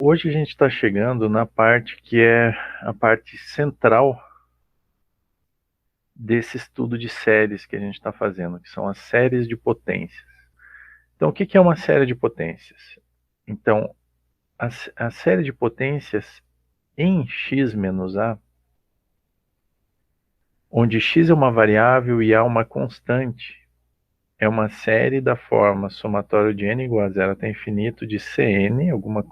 Hoje a gente está chegando na parte que é a parte central desse estudo de séries que a gente está fazendo, que são as séries de potências. Então, o que é uma série de potências? Então, a série de potências em x menos a, onde x é uma variável e a uma constante, é uma série da forma somatório de n igual a zero até infinito de Cn, alguma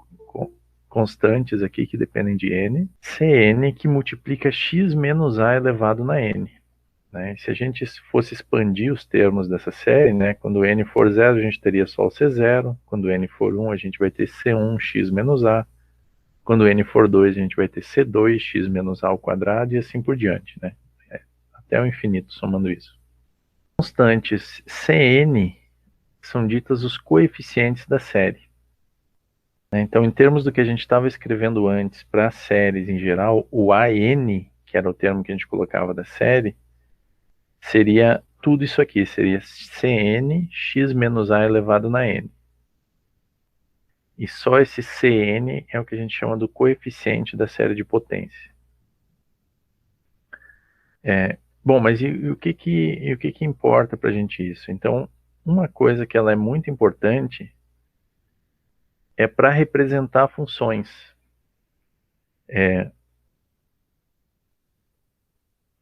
constantes aqui que dependem de n, Cn que multiplica x menos a elevado na n. Né? Se a gente fosse expandir os termos dessa série, né, quando n for 0, a gente teria só o C0, quando n for 1, a gente vai ter C1 x menos a, quando n for 2, a gente vai ter C2 x menos a ao quadrado e assim por diante, né? Até o infinito somando isso. Constantes Cn são ditas os coeficientes da série. Então, em termos do que a gente estava escrevendo antes para séries em geral, o AN, que era o termo que a gente colocava da série, seria tudo isso aqui, seria Cn x menos a elevado na n. E só esse Cn é o que a gente chama do coeficiente da série de potência. Bom, mas e o que importa para a gente isso? Então, uma coisa que ela é muito importante é para representar funções.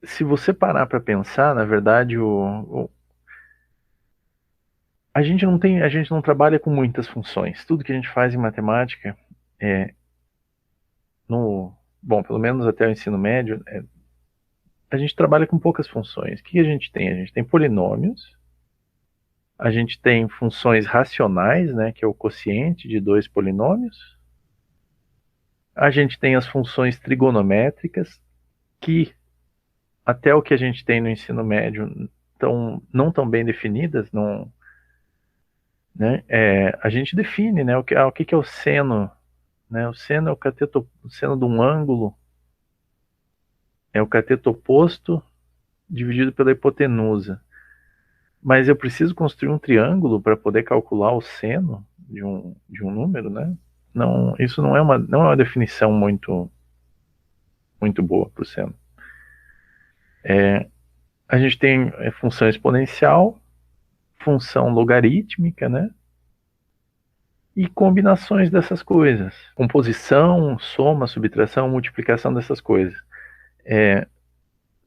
Se você parar para pensar, na verdade, a gente não trabalha com muitas funções. Tudo que a gente faz em matemática, é, bom, pelo menos até o ensino médio, a gente trabalha com poucas funções. O que a gente tem? A gente tem polinômios, a gente tem funções racionais, né, que é o quociente de dois polinômios, a gente tem as funções trigonométricas, que até o que a gente tem no ensino médio não tão bem definidas, não, né? A gente define, né, o que é o seno, né? O seno é o seno de um ângulo, é o cateto oposto dividido pela hipotenusa. Mas eu preciso construir um triângulo para poder calcular o seno de um número, né? Não, isso não é uma definição muito boa para o seno. A gente tem função exponencial, função logarítmica, né? E combinações dessas coisas. Composição, soma, subtração, multiplicação dessas coisas.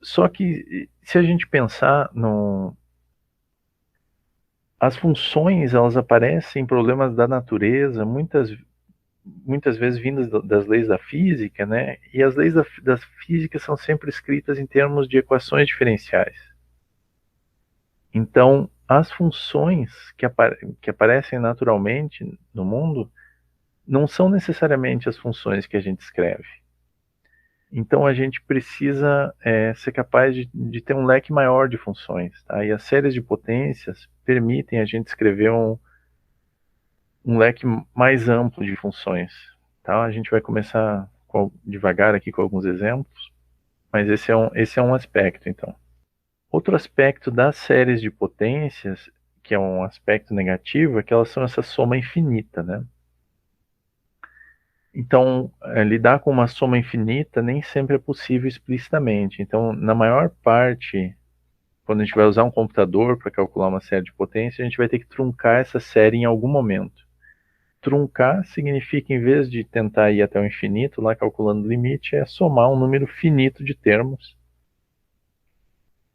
Só que se a gente pensar no... As funções, elas aparecem em problemas da natureza, muitas vezes vindas das leis da física, né? E as leis da física são sempre escritas em termos de equações diferenciais. Então, as funções que aparecem naturalmente no mundo não são necessariamente as funções que a gente escreve. Então, a gente precisa ser capaz de ter um leque maior de funções. Tá? E as séries de potências permitem a gente escrever um leque mais amplo de funções. Tá? A gente vai começar devagar aqui com alguns exemplos, mas esse é um aspecto, então. Outro aspecto das séries de potências, que é um aspecto negativo, é que elas são essa soma infinita, né? Então, lidar com uma soma infinita nem sempre é possível explicitamente. Então, na maior parte, quando a gente vai usar um computador para calcular uma série de potências, a gente vai ter que truncar essa série em algum momento. Truncar significa, em vez de tentar ir até o infinito, lá calculando o limite, é somar um número finito de termos,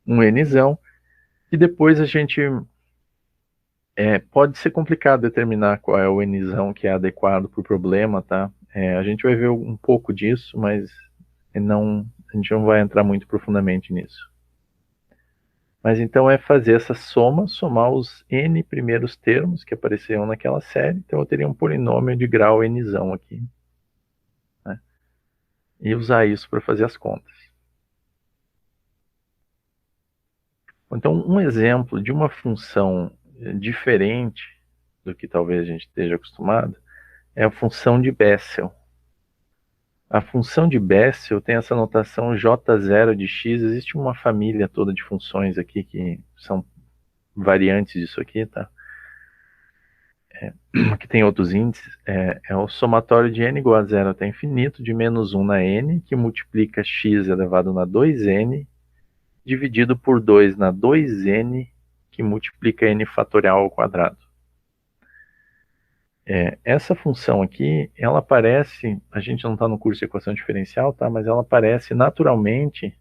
um nzão, e depois a gente... pode ser complicado determinar qual é o nzão que é adequado para o problema, tá? A gente vai ver um pouco disso, mas a gente não vai entrar muito profundamente nisso. Mas então é fazer essa soma, somar os n primeiros termos que apareceram naquela série. Então eu teria um polinômio de grau nzão aqui, né? E usar isso para fazer as contas. Então, um exemplo de uma função diferente do que talvez a gente esteja acostumado é a função de Bessel. A função de Bessel tem essa notação J0 de x. Existe uma família toda de funções aqui que são variantes disso aqui, tá? que tem outros índices, é o somatório de n igual a zero até infinito de menos 1 na n, que multiplica x elevado na 2n, dividido por 2 na 2n, que multiplica n fatorial ao quadrado. Essa função aqui, ela aparece, a gente não está no curso de equação diferencial, tá? Mas ela aparece naturalmente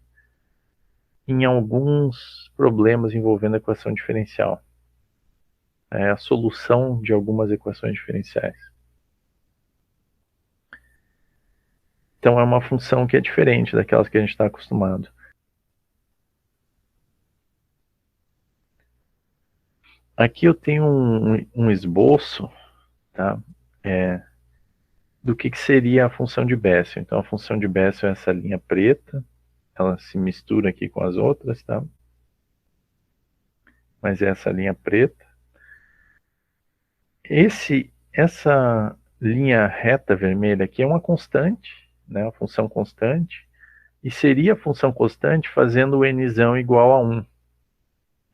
em alguns problemas envolvendo a equação diferencial. É a solução de algumas equações diferenciais. Então é uma função que é diferente daquelas que a gente está acostumado. Aqui eu tenho um esboço, tá? Do que seria a função de Bessel. Então a função de Bessel é essa linha preta, ela se mistura aqui com as outras, tá? Mas é essa linha preta. Essa linha reta vermelha aqui é uma constante, né? Uma função constante, e seria a função constante fazendo o nzão igual a 1.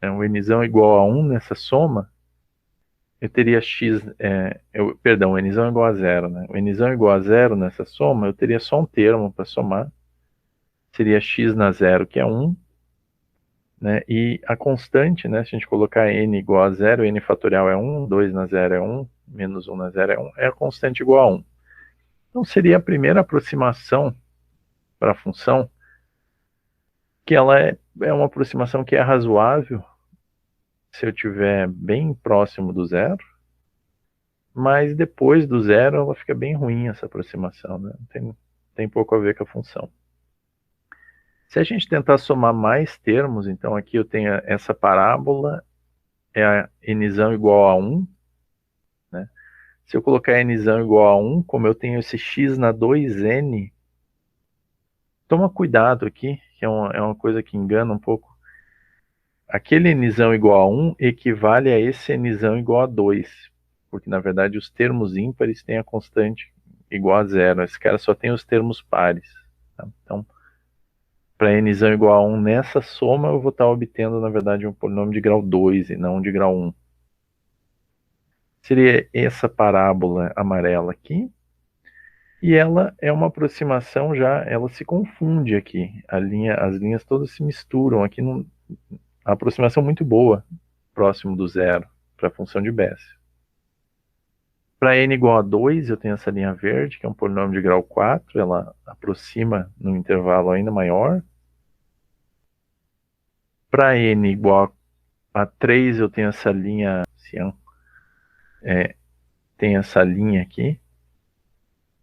O nzão igual a 1 nessa soma, eu teria x, perdão, o nzão igual a 0, né? O nzão igual a 0 nessa soma, eu teria só um termo para somar, seria x na 0, que é 1, né? E a constante, né? Se a gente colocar n igual a 0, n fatorial é 1, 2 na 0 é 1, menos 1 na 0 é 1, é a constante igual a 1. Então seria a primeira aproximação para a função, que ela é uma aproximação que é razoável se eu estiver bem próximo do zero, mas depois do zero ela fica bem ruim essa aproximação, né? Tem pouco a ver com a função. Se a gente tentar somar mais termos, então aqui eu tenho essa parábola, é a nzão igual a 1, né? Se eu colocar nzão igual a 1, como eu tenho esse x na 2n, toma cuidado aqui, que é uma coisa que engana um pouco. Aquele nzão igual a 1 equivale a esse nzão igual a 2, porque na verdade os termos ímpares têm a constante igual a 0. Esse cara só tem os termos pares, tá? Então, para nzão igual a 1 nessa soma, eu vou estar obtendo na verdade um polinômio de grau 2 e não de grau 1. Seria essa parábola amarela aqui, e ela é uma aproximação já, ela se confunde aqui, as linhas todas se misturam aqui, a aproximação muito boa, próximo do zero, para a função de Bessel. Para n igual a 2, eu tenho essa linha verde, que é um polinômio de grau 4, ela aproxima num intervalo ainda maior. Para n igual a 3, eu tenho essa linha cian, tem essa linha aqui,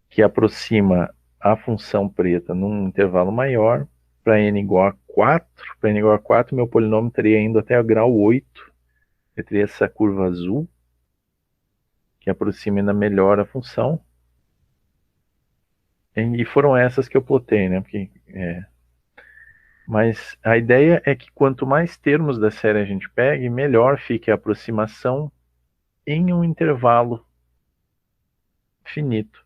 que aproxima a função preta num intervalo maior. Para n igual a 4, meu polinômio teria indo até o grau 8. Eu teria essa curva azul, que aproxima ainda melhor a função. E foram essas que eu plotei, né? Mas a ideia é que quanto mais termos da série a gente pegue, melhor fique a aproximação em um intervalo finito.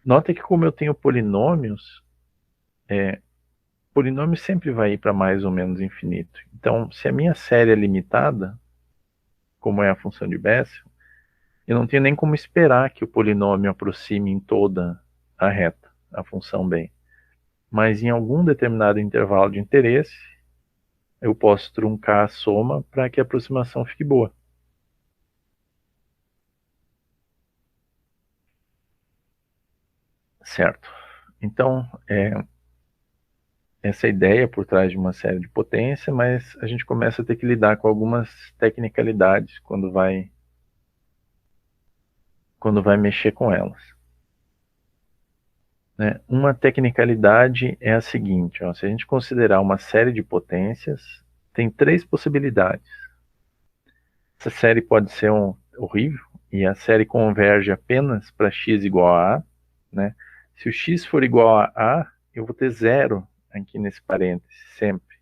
Nota que como eu tenho polinômios, polinômio sempre vai ir para mais ou menos infinito. Então, se a minha série é limitada, como é a função de Bessel, eu não tenho nem como esperar que o polinômio aproxime em toda a reta, a função bem. Mas em algum determinado intervalo de interesse, eu posso truncar a soma para que a aproximação fique boa. Certo. Então, essa ideia por trás de uma série de potência, mas a gente começa a ter que lidar com algumas tecnicalidades quando vai mexer com elas. Né? Uma tecnicalidade é a seguinte, ó, se a gente considerar uma série de potências, tem 3 possibilidades. Essa série pode ser horrível, e a série converge apenas para x igual a A, né? Se o x for igual a A, eu vou ter 0 aqui nesse parêntese, sempre.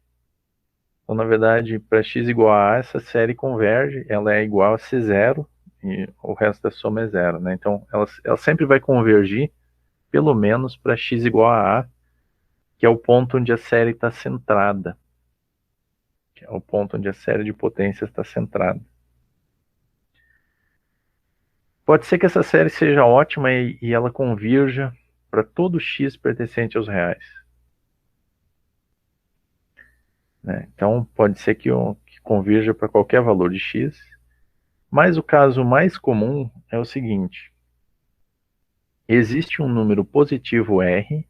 Então, na verdade, para x igual a A, essa série converge, ela é igual a C0, e o resto da soma é 0, né? Então, ela sempre vai convergir, pelo menos, para x igual a A, que é o ponto onde a série está centrada. Que é o ponto onde a série de potências está centrada. Pode ser que essa série seja ótima e ela convirja para todo x pertencente aos reais. Né? Então, pode ser que convirja para qualquer valor de x. Mas o caso mais comum é o seguinte: existe um número positivo R,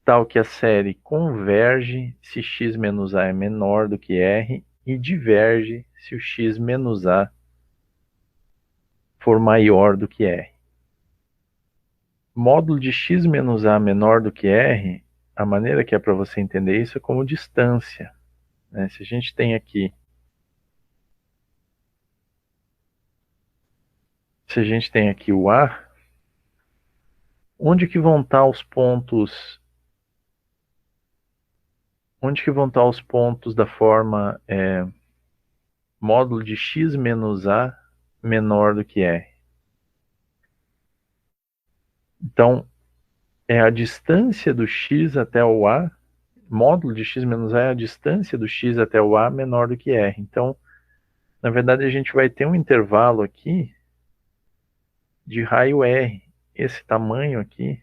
tal que a série converge se x menos a é menor do que R e diverge se o x menos a for maior do que R. Módulo de x menos a menor do que R, a maneira que é para você entender isso é como distância. Né? Se a gente tem aqui o A, onde que vão estar os pontos? Onde que vão estar os pontos da forma módulo de x menos a menor do que R? Então, é a distância do x até o A, módulo de x menos a é a distância do x até o A menor do que R. Então, na verdade, a gente vai ter um intervalo aqui de raio R. Esse tamanho aqui,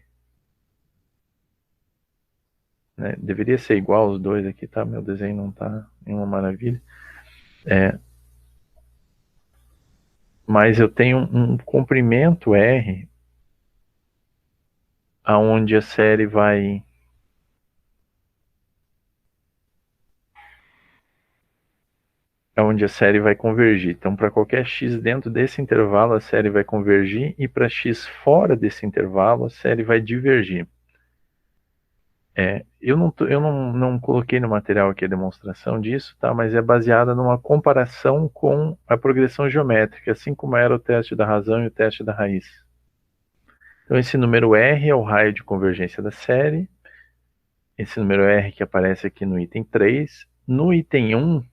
né, deveria ser igual aos dois aqui, tá? Meu desenho não tá nenhuma maravilha. Mas eu tenho um comprimento R, aonde a série vai convergir. Então, para qualquer x dentro desse intervalo, a série vai convergir, e para x fora desse intervalo, a série vai divergir. Eu não coloquei no material aqui a demonstração disso, tá? Mas é baseada numa comparação com a progressão geométrica, assim como era o teste da razão e o teste da raiz. Então, esse número R é o raio de convergência da série. Esse número R que aparece aqui no item 3. No item 1,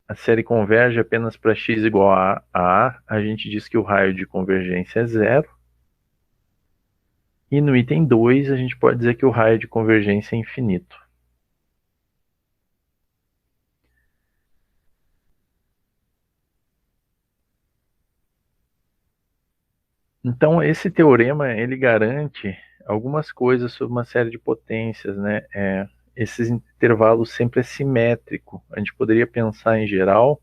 a série converge apenas para x igual a A. A gente diz que o raio de convergência é zero. E no item 2, a gente pode dizer que o raio de convergência é infinito. Então, esse teorema, ele garante algumas coisas sobre uma série de potências, né? Esses intervalos sempre é simétrico. A gente poderia pensar, em geral,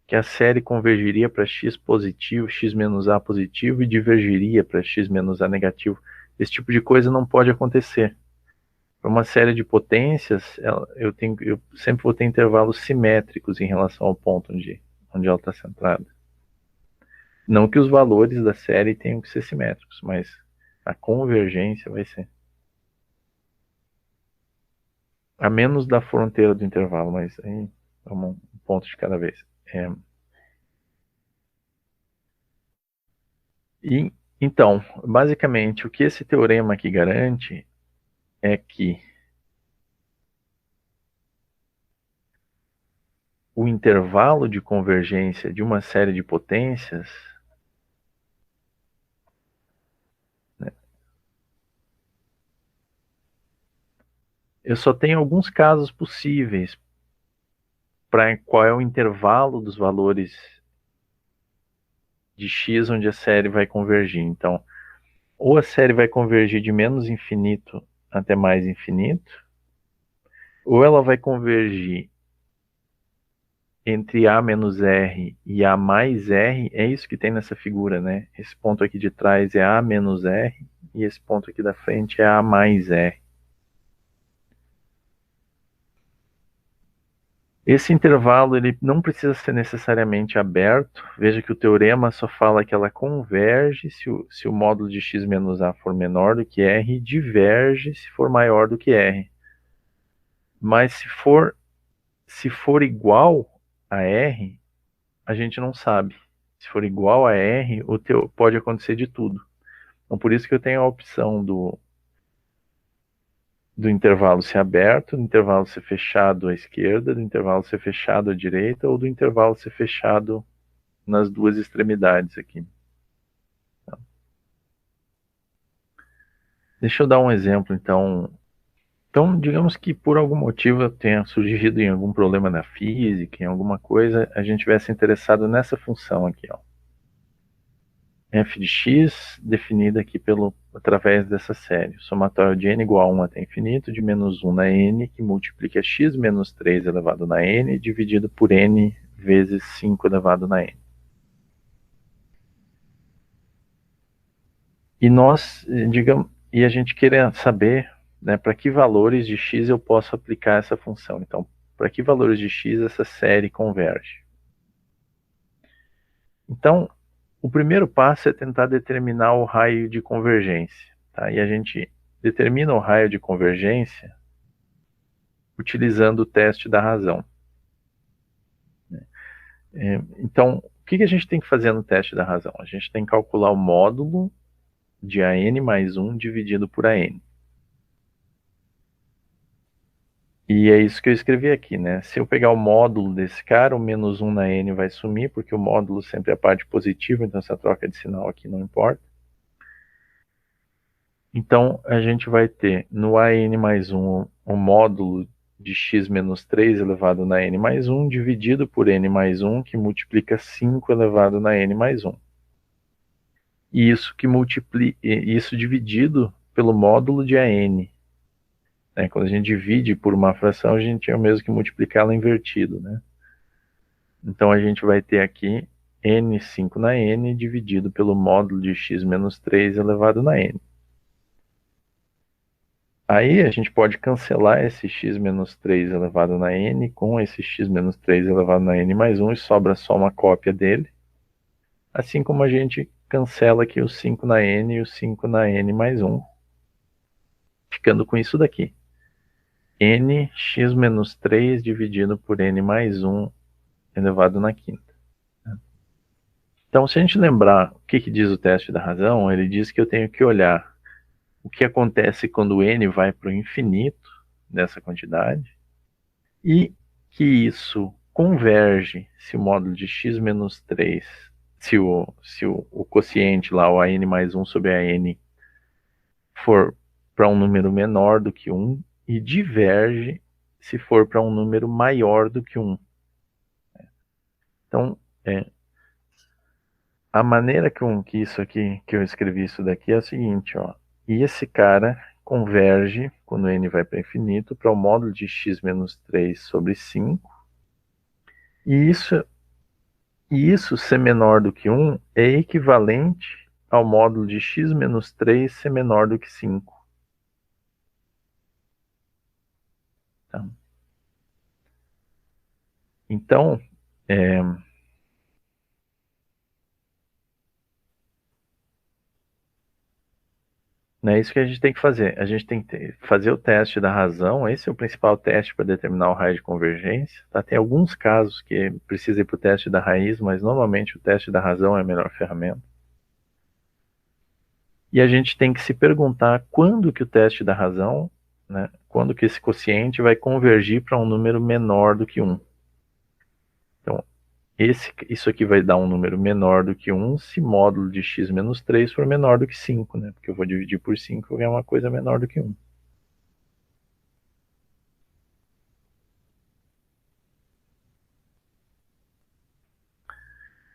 que a série convergiria para x positivo, x menos a positivo, e divergiria para x menos a negativo. Esse tipo de coisa não pode acontecer. Para uma série de potências, eu sempre vou ter intervalos simétricos em relação ao ponto onde ela está centrada. Não que os valores da série tenham que ser simétricos, mas a convergência vai ser. A menos da fronteira do intervalo, mas aí vamos um ponto de cada vez. Então, basicamente, o que esse teorema aqui garante é que o intervalo de convergência de uma série de potências, né, eu só tenho alguns casos possíveis para qual é o intervalo dos valores de x onde a série vai convergir. Então, ou a série vai convergir de menos infinito até mais infinito, ou ela vai convergir entre A menos R e A mais R. É isso que tem nessa figura, né? Esse ponto aqui de trás é A menos R, e esse ponto aqui da frente é A mais R. Esse intervalo ele não precisa ser necessariamente aberto. Veja que o teorema só fala que ela converge se o módulo de x menos a for menor do que R, e diverge se for maior do que R. Mas se for igual a R, a gente não sabe. Se for igual a R, pode acontecer de tudo. Então, por isso que eu tenho a opção do intervalo ser aberto, do intervalo ser fechado à esquerda, do intervalo ser fechado à direita, ou do intervalo ser fechado nas duas extremidades aqui. Deixa eu dar um exemplo, então. Então, digamos que por algum motivo tenha surgido em algum problema na física, em alguma coisa, a gente tivesse interessado nessa função aqui, ó. f de x definida aqui através dessa série. O somatório de n igual a 1 até infinito, de menos 1 na n, que multiplica x menos 3 elevado na n, dividido por n vezes 5 elevado na n. E a gente queria saber, né, para que valores de x eu posso aplicar essa função. Então, para que valores de x essa série converge? Então, o primeiro passo é tentar determinar o raio de convergência. Tá? E a gente determina o raio de convergência utilizando o teste da razão. Então, o que a gente tem que fazer no teste da razão? A gente tem que calcular o módulo de AN mais 1 dividido por AN. E é isso que eu escrevi aqui, né? Se eu pegar o módulo desse cara, o menos 1 na N vai sumir, porque o módulo sempre é a parte positiva, então essa troca de sinal aqui não importa. Então, a gente vai ter no AN mais 1 o módulo de x menos 3 elevado na N mais 1, dividido por N mais 1, que multiplica 5 elevado na N mais 1. E isso dividido pelo módulo de AN. Né? Quando a gente divide por uma fração, a gente é o mesmo que multiplicá-la invertido, né? Então a gente vai ter aqui n5 na n dividido pelo módulo de x menos 3 elevado na n. Aí a gente pode cancelar esse x menos 3 elevado na n com esse x menos 3 elevado na n mais 1 e sobra só uma cópia dele. Assim como a gente cancela aqui o 5 na n e o 5 na n mais 1. Ficando com isso daqui. Nx menos 3 dividido por n mais 1 elevado na quinta. Então, se a gente lembrar o que diz o teste da razão, ele diz que eu tenho que olhar o que acontece quando n vai para o infinito dessa quantidade e que isso converge se o módulo de x menos 3, se o quociente lá, o AN mais 1 sobre AN, for para um número menor do que 1 e diverge se for para um número maior do que 1. Então, a maneira que isso aqui, que eu escrevi isso daqui é o seguinte, ó. E esse cara converge, quando n vai para infinito, para o módulo de x menos 3 sobre 5. E isso ser menor do que 1 é equivalente ao módulo de x menos 3 ser menor do que 5. Tá? Então, é isso que a gente tem que fazer. A gente tem que fazer o teste da razão. Esse é o principal teste para determinar o raio de convergência. Tá? Tem alguns casos que precisa ir para o teste da raiz, mas normalmente o teste da razão é a melhor ferramenta. E a gente tem que se perguntar quando que o teste da razão, né, quando que esse quociente vai convergir para um número menor do que 1. Então, isso aqui vai dar um número menor do que 1 se módulo de x menos 3 for menor do que 5, né? Porque eu vou dividir por 5 e vou ganhar uma coisa menor do que 1.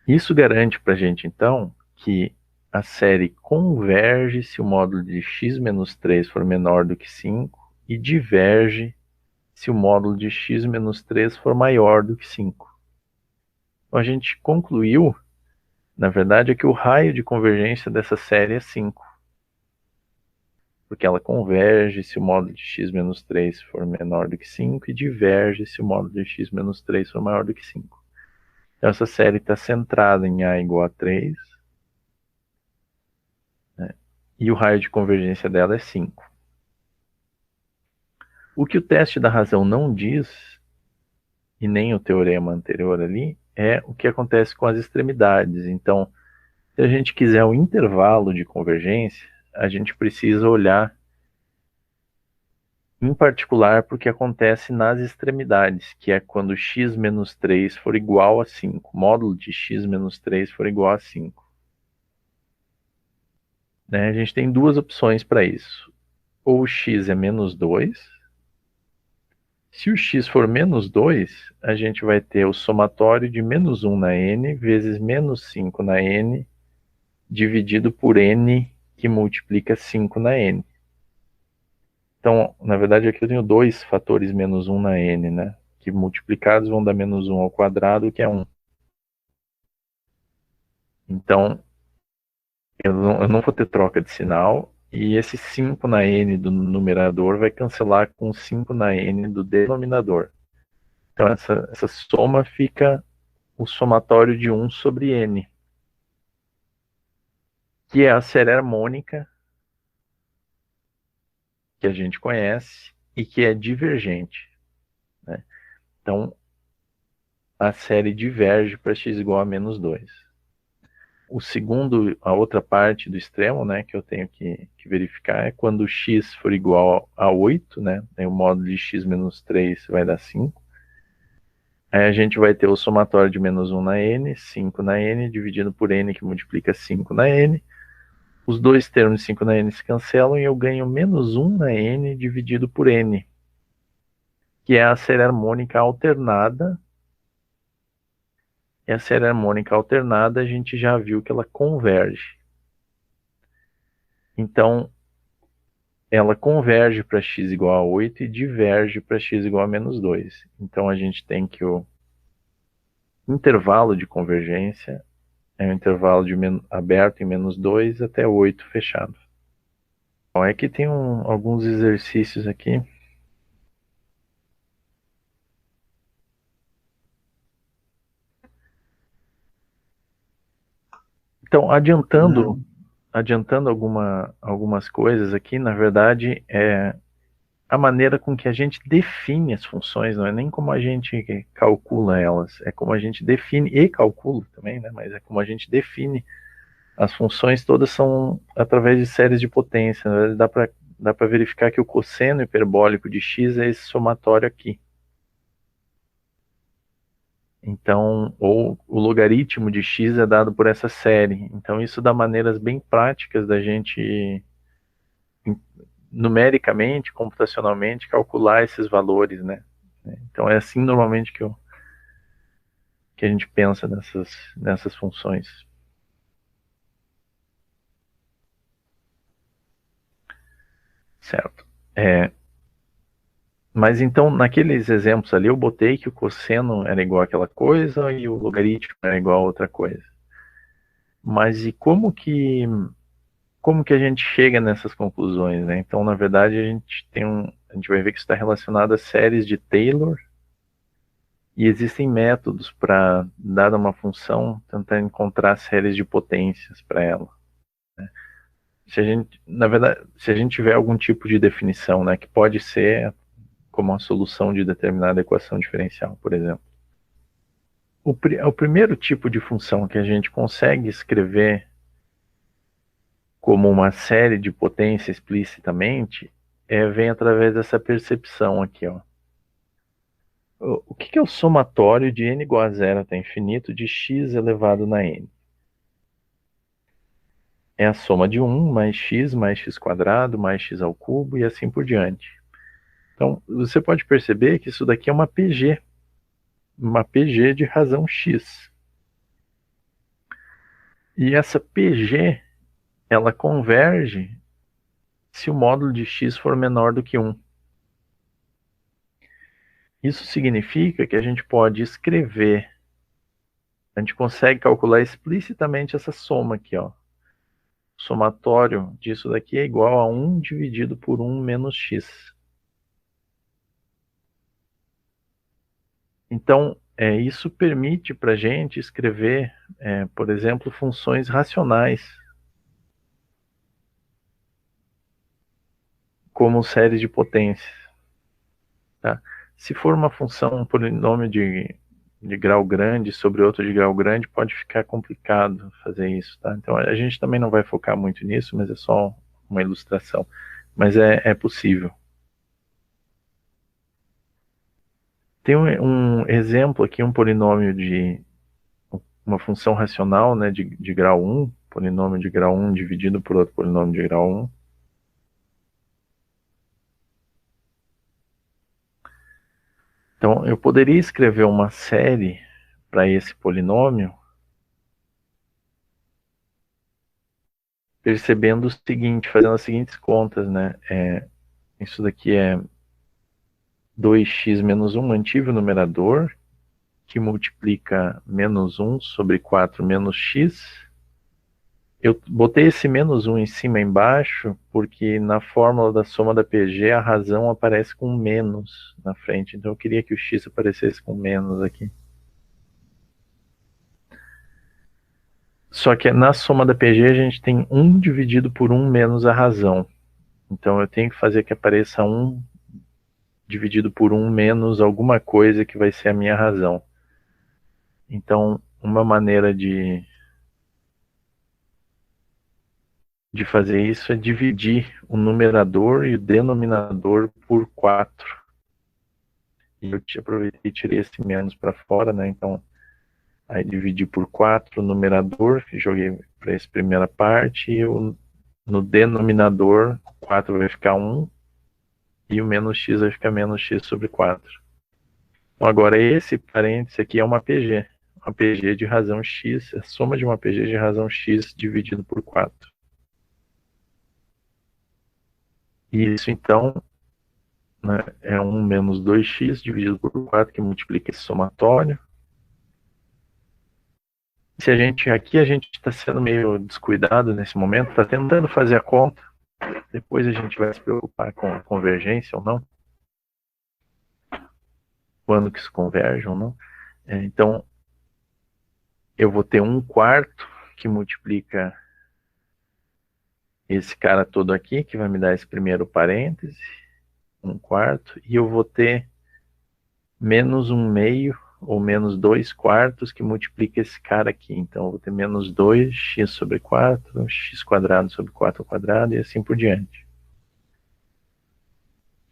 Isso garante para a gente, então, que a série converge se o módulo de x menos 3 for menor do que 5 e diverge se o módulo de x menos 3 for maior do que 5. Então, a gente concluiu, na verdade, que o raio de convergência dessa série é 5. Porque ela converge se o módulo de x menos 3 for menor do que 5 e diverge se o módulo de x menos 3 for maior do que 5. Então, essa série está centrada em A igual a 3, né? E o raio de convergência dela é 5. O que o teste da razão não diz, e nem o teorema anterior ali, é o que acontece com as extremidades. Então, se a gente quiser o intervalo de convergência, a gente precisa olhar em particular porque acontece nas extremidades, que é quando x menos 3 for igual a 5, módulo de x menos 3 for igual a 5. Né? A gente tem duas opções para isso. Ou o x é menos 2. Se o x for menos 2, a gente vai ter o somatório de menos 1 na n vezes menos 5 na n dividido por n que multiplica 5 na n. Então, na verdade, aqui eu tenho 2 fatores menos 1 na n, né? Que multiplicados vão dar menos 1 ao quadrado, que é 1. Então, eu não vou ter troca de sinal, e esse 5 na n do numerador vai cancelar com 5 na n do denominador. Então, essa soma fica o somatório de 1 sobre n, que é a série harmônica que a gente conhece e que é divergente, né? Então, a série diverge para x igual a menos 2. O segundo, a outra parte do extremo, né, que eu tenho que verificar é quando x for igual a 8, né, o módulo de x menos 3 vai dar 5. Aí a gente vai ter o somatório de menos 1 na n, 5 na n, dividido por n, que multiplica 5 na n. Os dois termos de 5 na n se cancelam e eu ganho menos 1 na n dividido por n, que é a série harmônica alternada. E a série harmônica alternada a gente já viu que ela converge. Então, ela converge para x igual a 8 e diverge para x igual a menos 2. Então, a gente tem que o intervalo de convergência é um intervalo de aberto em menos 2 até 8 fechado. Bom, aqui tem alguns exercícios aqui. Então, adiantando algumas coisas aqui, na verdade, a maneira com que a gente define as funções, não é nem como a gente calcula elas, é como a gente define e calcula também, né? Mas é como a gente define as funções, todas são através de séries de potência, né? Dá para verificar que o cosseno hiperbólico de x é esse somatório aqui. Então, ou o logaritmo de x é dado por essa série. Então, isso dá maneiras bem práticas da gente, numericamente, computacionalmente, calcular esses valores, né? Então, é assim normalmente que a gente pensa nessas funções. Certo. Mas então, naqueles exemplos ali, eu botei que o cosseno era igual àquela coisa e o logaritmo era igual a outra coisa. Mas e como que a gente chega nessas conclusões, né? Então, na verdade, a gente vai ver que isso está relacionado a séries de Taylor e existem métodos para, dada uma função, tentar encontrar séries de potências para ela. Né? Na verdade, se a gente tiver algum tipo de definição, né, que pode ser como a solução de determinada equação diferencial, por exemplo. O primeiro tipo de função que a gente consegue escrever como uma série de potência explicitamente vem através dessa percepção aqui, ó. O que é o somatório de n igual a zero até infinito de x elevado na n? É a soma de 1 mais x quadrado, mais x ao cubo e assim por diante. Então, você pode perceber que isso daqui é uma PG de razão x. E essa PG, ela converge se o módulo de x for menor do que 1. Isso significa que a gente pode escrever, a gente consegue calcular explicitamente essa soma aqui, ó. O somatório disso daqui é igual a 1 dividido por 1 menos x. Então, isso permite para a gente escrever, por exemplo, funções racionais, como séries de potências. Tá? Se for uma função, um polinômio de grau grande sobre outro de grau grande, pode ficar complicado fazer isso. Tá? Então, a gente também não vai focar muito nisso, mas é só uma ilustração. Mas é possível. Tem um exemplo aqui, um polinômio de uma função racional, né, de grau 1, polinômio de grau 1 dividido por outro polinômio de grau 1. Então, eu poderia escrever uma série para esse polinômio percebendo o seguinte, fazendo as seguintes contas, né? Isso daqui é 2x menos 1, mantive o numerador, que multiplica menos 1 sobre 4 menos x. Eu botei esse menos 1 em cima e embaixo, porque na fórmula da soma da PG a razão aparece com menos na frente. Então eu queria que o x aparecesse com menos aqui. Só que na soma da PG a gente tem 1 dividido por 1 menos a razão. Então eu tenho que fazer que apareça 1 dividido por 1 menos alguma coisa que vai ser a minha razão. Então, uma maneira de fazer isso é dividir o numerador e o denominador por 4. E eu aproveitei e tirei esse menos para fora, né? Então, aí dividi por 4 o numerador, joguei para essa primeira parte, e no denominador, 4 vai ficar 1, e o menos x vai ficar menos x sobre 4. Então, agora, esse parênteses aqui é uma PG. Uma PG de razão x, a soma de uma PG de razão x dividido por 4. E isso, então, né, é 1 menos 2x dividido por 4, que multiplica esse somatório. Se aqui a gente está sendo meio descuidado nesse momento, está tentando fazer a conta, depois a gente vai se preocupar com a convergência ou não, quando que isso converge ou não. Então, eu vou ter 1/4 que multiplica esse cara todo aqui, que vai me dar esse primeiro parêntese, 1/4, e eu vou ter menos 1/2 ou menos 2/4 que multiplica esse cara aqui. Então eu vou ter menos 2x sobre 4, x quadrado sobre 4 ao quadrado e assim por diante.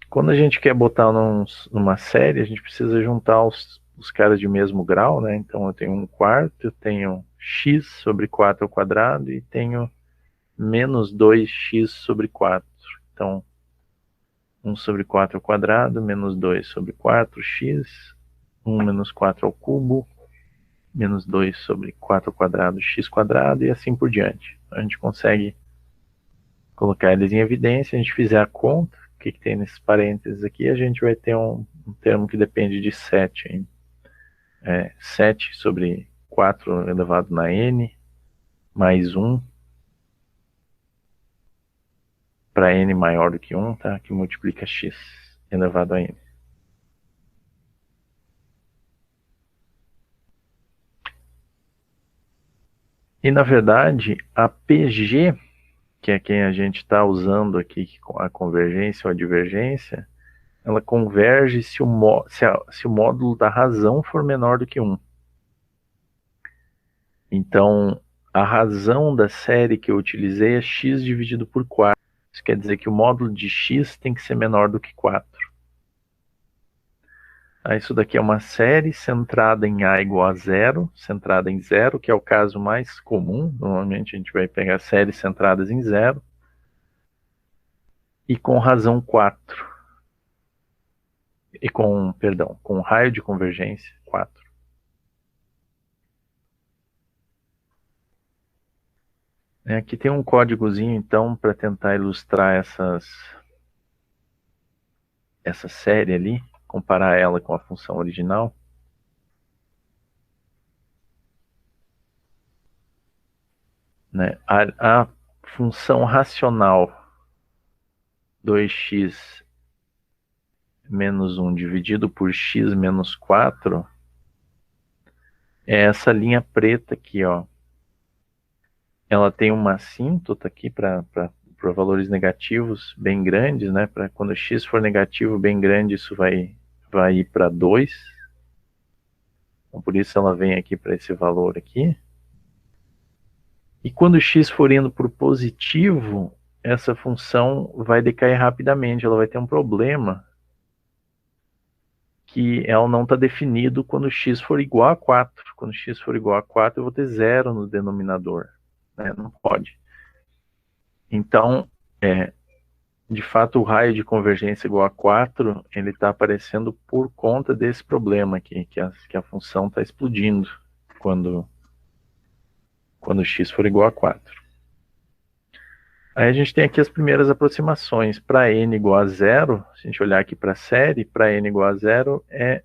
Quando a gente quer botar numa série, a gente precisa juntar os caras de mesmo grau, né? Então eu tenho 1/4, eu tenho x sobre 4 ao quadrado e tenho menos 2x sobre 4. Então, 1 sobre 4 ao quadrado, menos 2 sobre 4x, 1 menos 4 ao cubo, menos 2 sobre 4 ao quadrado, x quadrado, e assim por diante. A gente consegue colocar eles em evidência. Se a gente fizer a conta, o que tem nesses parênteses aqui, a gente vai ter um termo que depende de 7. 7 sobre 4 elevado na n, mais 1, para n maior do que 1, tá? Que multiplica x elevado a n. E, na verdade, a PG, que é quem a gente está usando aqui, a convergência ou a divergência, ela converge se o módulo da razão for menor do que 1. Então, a razão da série que eu utilizei é x dividido por 4. Isso quer dizer que o módulo de x tem que ser menor do que 4. Isso daqui é uma série centrada em A igual a 0, centrada em 0, que é o caso mais comum. Normalmente a gente vai pegar séries centradas em 0. E com razão 4. E com raio de convergência 4. Aqui tem um códigozinho, então, para tentar ilustrar essa série ali, comparar ela com a função original. Né? A função racional 2x menos 1 dividido por x menos 4 é essa linha preta aqui, ó. Ela tem uma assíntota aqui para valores negativos bem grandes, né? Para quando x for negativo bem grande, isso vai ir para 2. Então, por isso ela vem aqui para esse valor aqui. E quando x for indo para o positivo, essa função vai decair rapidamente. Ela vai ter um problema que ela não está definido quando x for igual a 4. Quando x for igual a 4, eu vou ter 0 no denominador. Né? Não pode. Então, de fato, o raio de convergência igual a 4, ele está aparecendo por conta desse problema aqui, que a função está explodindo quando x for igual a 4. Aí a gente tem aqui as primeiras aproximações. Para n igual a zero, se a gente olhar aqui para a série, para n igual a zero é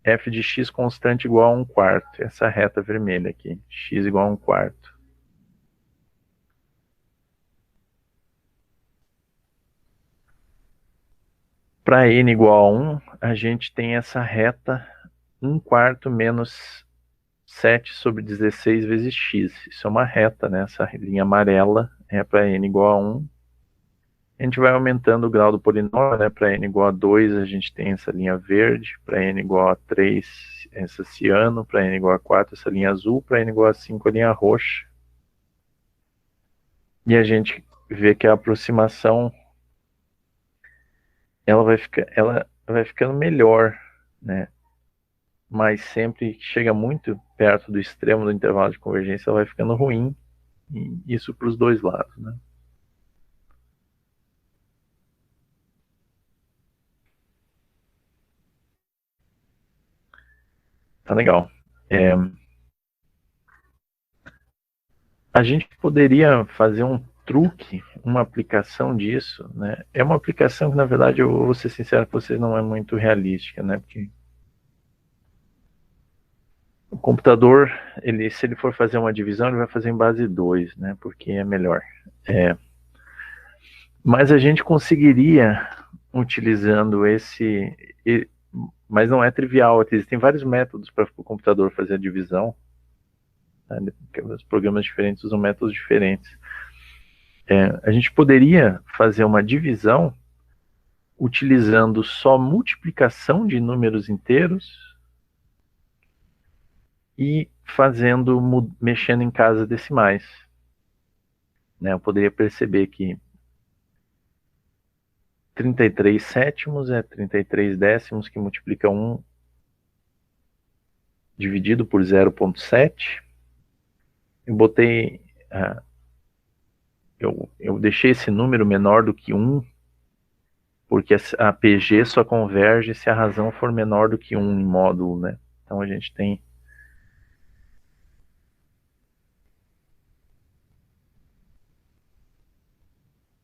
f de x constante igual a 1/4. Essa reta vermelha aqui, x igual a 1/4. Para n igual a 1, a gente tem essa reta 1/4 menos 7 sobre 16 vezes x. Isso é uma reta, né? Essa linha amarela é para n igual a 1. A gente vai aumentando o grau do polinômio, né? Para n igual a 2, a gente tem essa linha verde. Para n igual a 3, essa ciano. Para n igual a 4, essa linha azul. Para n igual a 5, a linha roxa. E a gente vê que a aproximação ela vai ficando melhor, né? Mas sempre que chega muito perto do extremo do intervalo de convergência, ela vai ficando ruim. E isso para os dois lados, né? Tá legal. A gente poderia fazer um truque, uma aplicação disso, né? É uma aplicação que, na verdade, eu vou ser sincero com vocês, não é muito realística, né? Porque o computador, se ele for fazer uma divisão, ele vai fazer em base 2, né? Porque é melhor. Mas a gente conseguiria, utilizando mas não é trivial, existem vários métodos para o computador fazer a divisão, né? Os programas diferentes usam métodos diferentes. A gente poderia fazer uma divisão utilizando só multiplicação de números inteiros e mexendo em casas decimais. Né? Eu poderia perceber que 33 sétimos é 33 décimos, que multiplica 1 dividido por 0,7. Eu botei... eu deixei esse número menor do que 1, porque a PG só converge se a razão for menor do que 1 em módulo, né? Então a gente tem...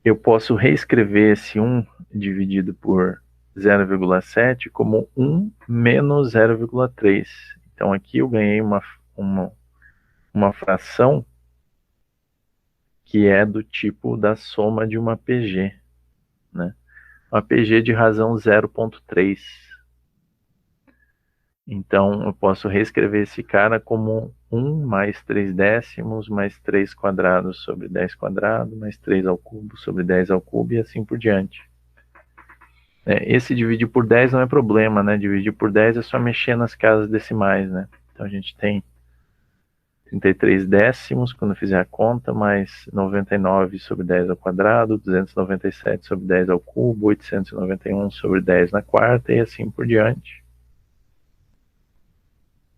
Eu posso reescrever esse 1 dividido por 0,7 como 1 menos 0,3. Então aqui eu ganhei uma fração que é do tipo da soma de uma PG, né? Uma PG de razão 0,3. Então eu posso reescrever esse cara como 1 mais 3 décimos mais 3 quadrados sobre 10 quadrado mais 3 ao cubo sobre 10 ao cubo e assim por diante. Esse dividir por 10 não é problema, né? Dividir por 10 é só mexer nas casas decimais, né? Então a gente tem 33 décimos, quando fizer a conta, mais 99 sobre 10 ao quadrado, 297 sobre 10 ao cubo, 891 sobre 10 na quarta e assim por diante.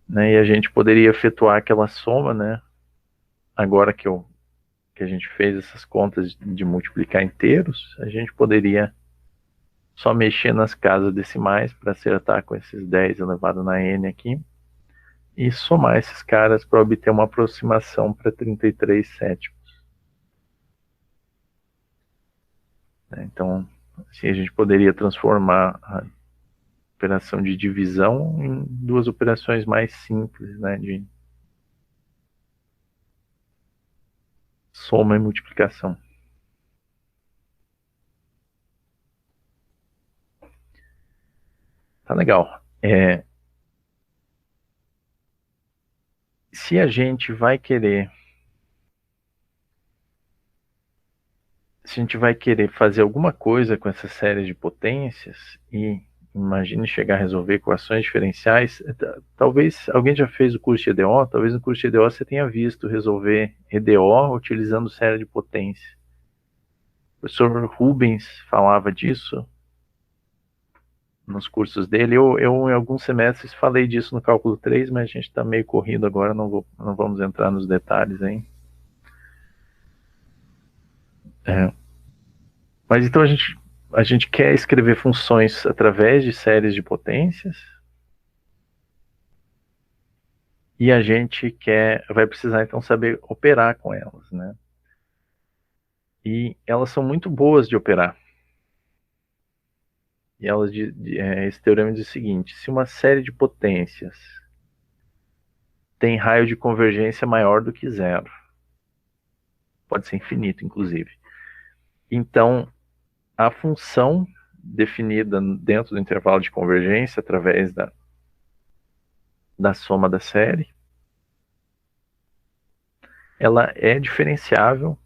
Né? E a gente poderia efetuar aquela soma, né? Agora que a gente fez essas contas de multiplicar inteiros, a gente poderia só mexer nas casas decimais para acertar com esses 10 elevado na n aqui e somar esses caras para obter uma aproximação para 33 sétimos. Então, assim, a gente poderia transformar a operação de divisão em duas operações mais simples, né, de soma e multiplicação. Tá legal. Se a gente vai querer fazer alguma coisa com essa série de potências e imagine chegar a resolver equações diferenciais, talvez alguém já fez o curso de EDO, talvez no curso de EDO você tenha visto resolver EDO utilizando série de potência. O professor Rubens falava disso nos cursos dele. Eu em alguns semestres falei disso no cálculo 3, mas a gente está meio corrido agora, não vamos entrar nos detalhes aí. Mas então a gente quer escrever funções através de séries de potências e a gente vai precisar então saber operar com elas, né? E elas são muito boas de operar. E elas, esse teorema diz o seguinte: se uma série de potências tem raio de convergência maior do que zero, pode ser infinito, inclusive, então a função definida dentro do intervalo de convergência através da soma da série, ela é diferenciável.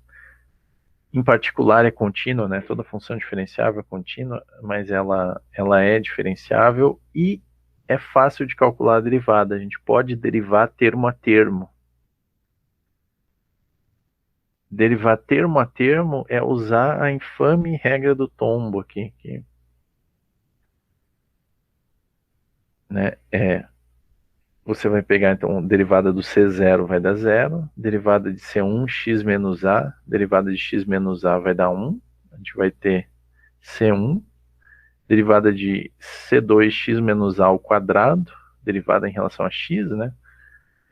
Em particular é contínua, né? Toda função diferenciável é contínua, mas ela é diferenciável e é fácil de calcular a derivada. A gente pode derivar termo a termo. Derivar termo a termo é usar a infame regra do tombo aqui, né? Você vai pegar, então, derivada do C0 vai dar 0, derivada de C1, x menos A, derivada de x menos A vai dar 1, a gente vai ter C1, derivada de C2x menos A ao quadrado, derivada em relação a x, né?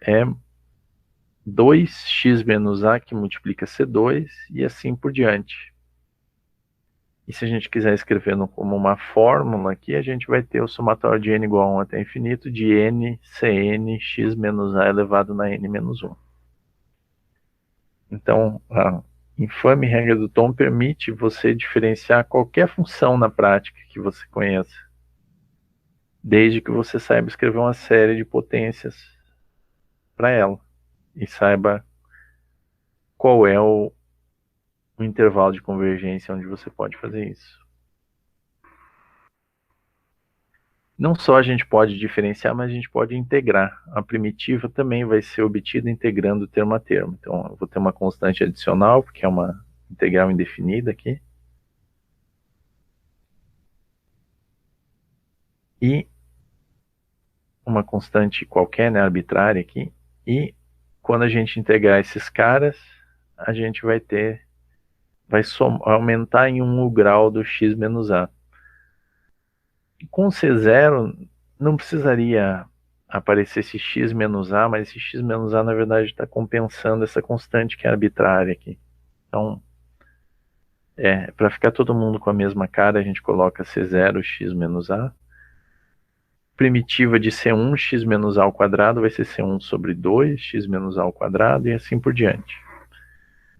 É 2x menos A que multiplica C2 e assim por diante. E se a gente quiser escrever como uma fórmula aqui, a gente vai ter o somatório de n igual a 1 até infinito de n Cn x menos A elevado na n menos 1. Então, a infame regra do Tom permite você diferenciar qualquer função na prática que você conheça, desde que você saiba escrever uma série de potências para ela e saiba qual é o intervalo de convergência onde você pode fazer isso. Não só a gente pode diferenciar, mas a gente pode integrar. A primitiva também vai ser obtida integrando termo a termo. Então, eu vou ter uma constante adicional, porque é uma integral indefinida aqui. E uma constante qualquer, né, arbitrária aqui. E quando a gente integrar esses caras, a gente vai aumentar em 1 o grau do x menos a. Com C0, não precisaria aparecer esse x menos a, mas esse x menos a, na verdade, está compensando essa constante que é arbitrária aqui. Então, para ficar todo mundo com a mesma cara, a gente coloca C0, x menos a. Primitiva de C1, x menos a ao quadrado, vai ser C1 sobre 2, x menos a ao quadrado, e assim por diante.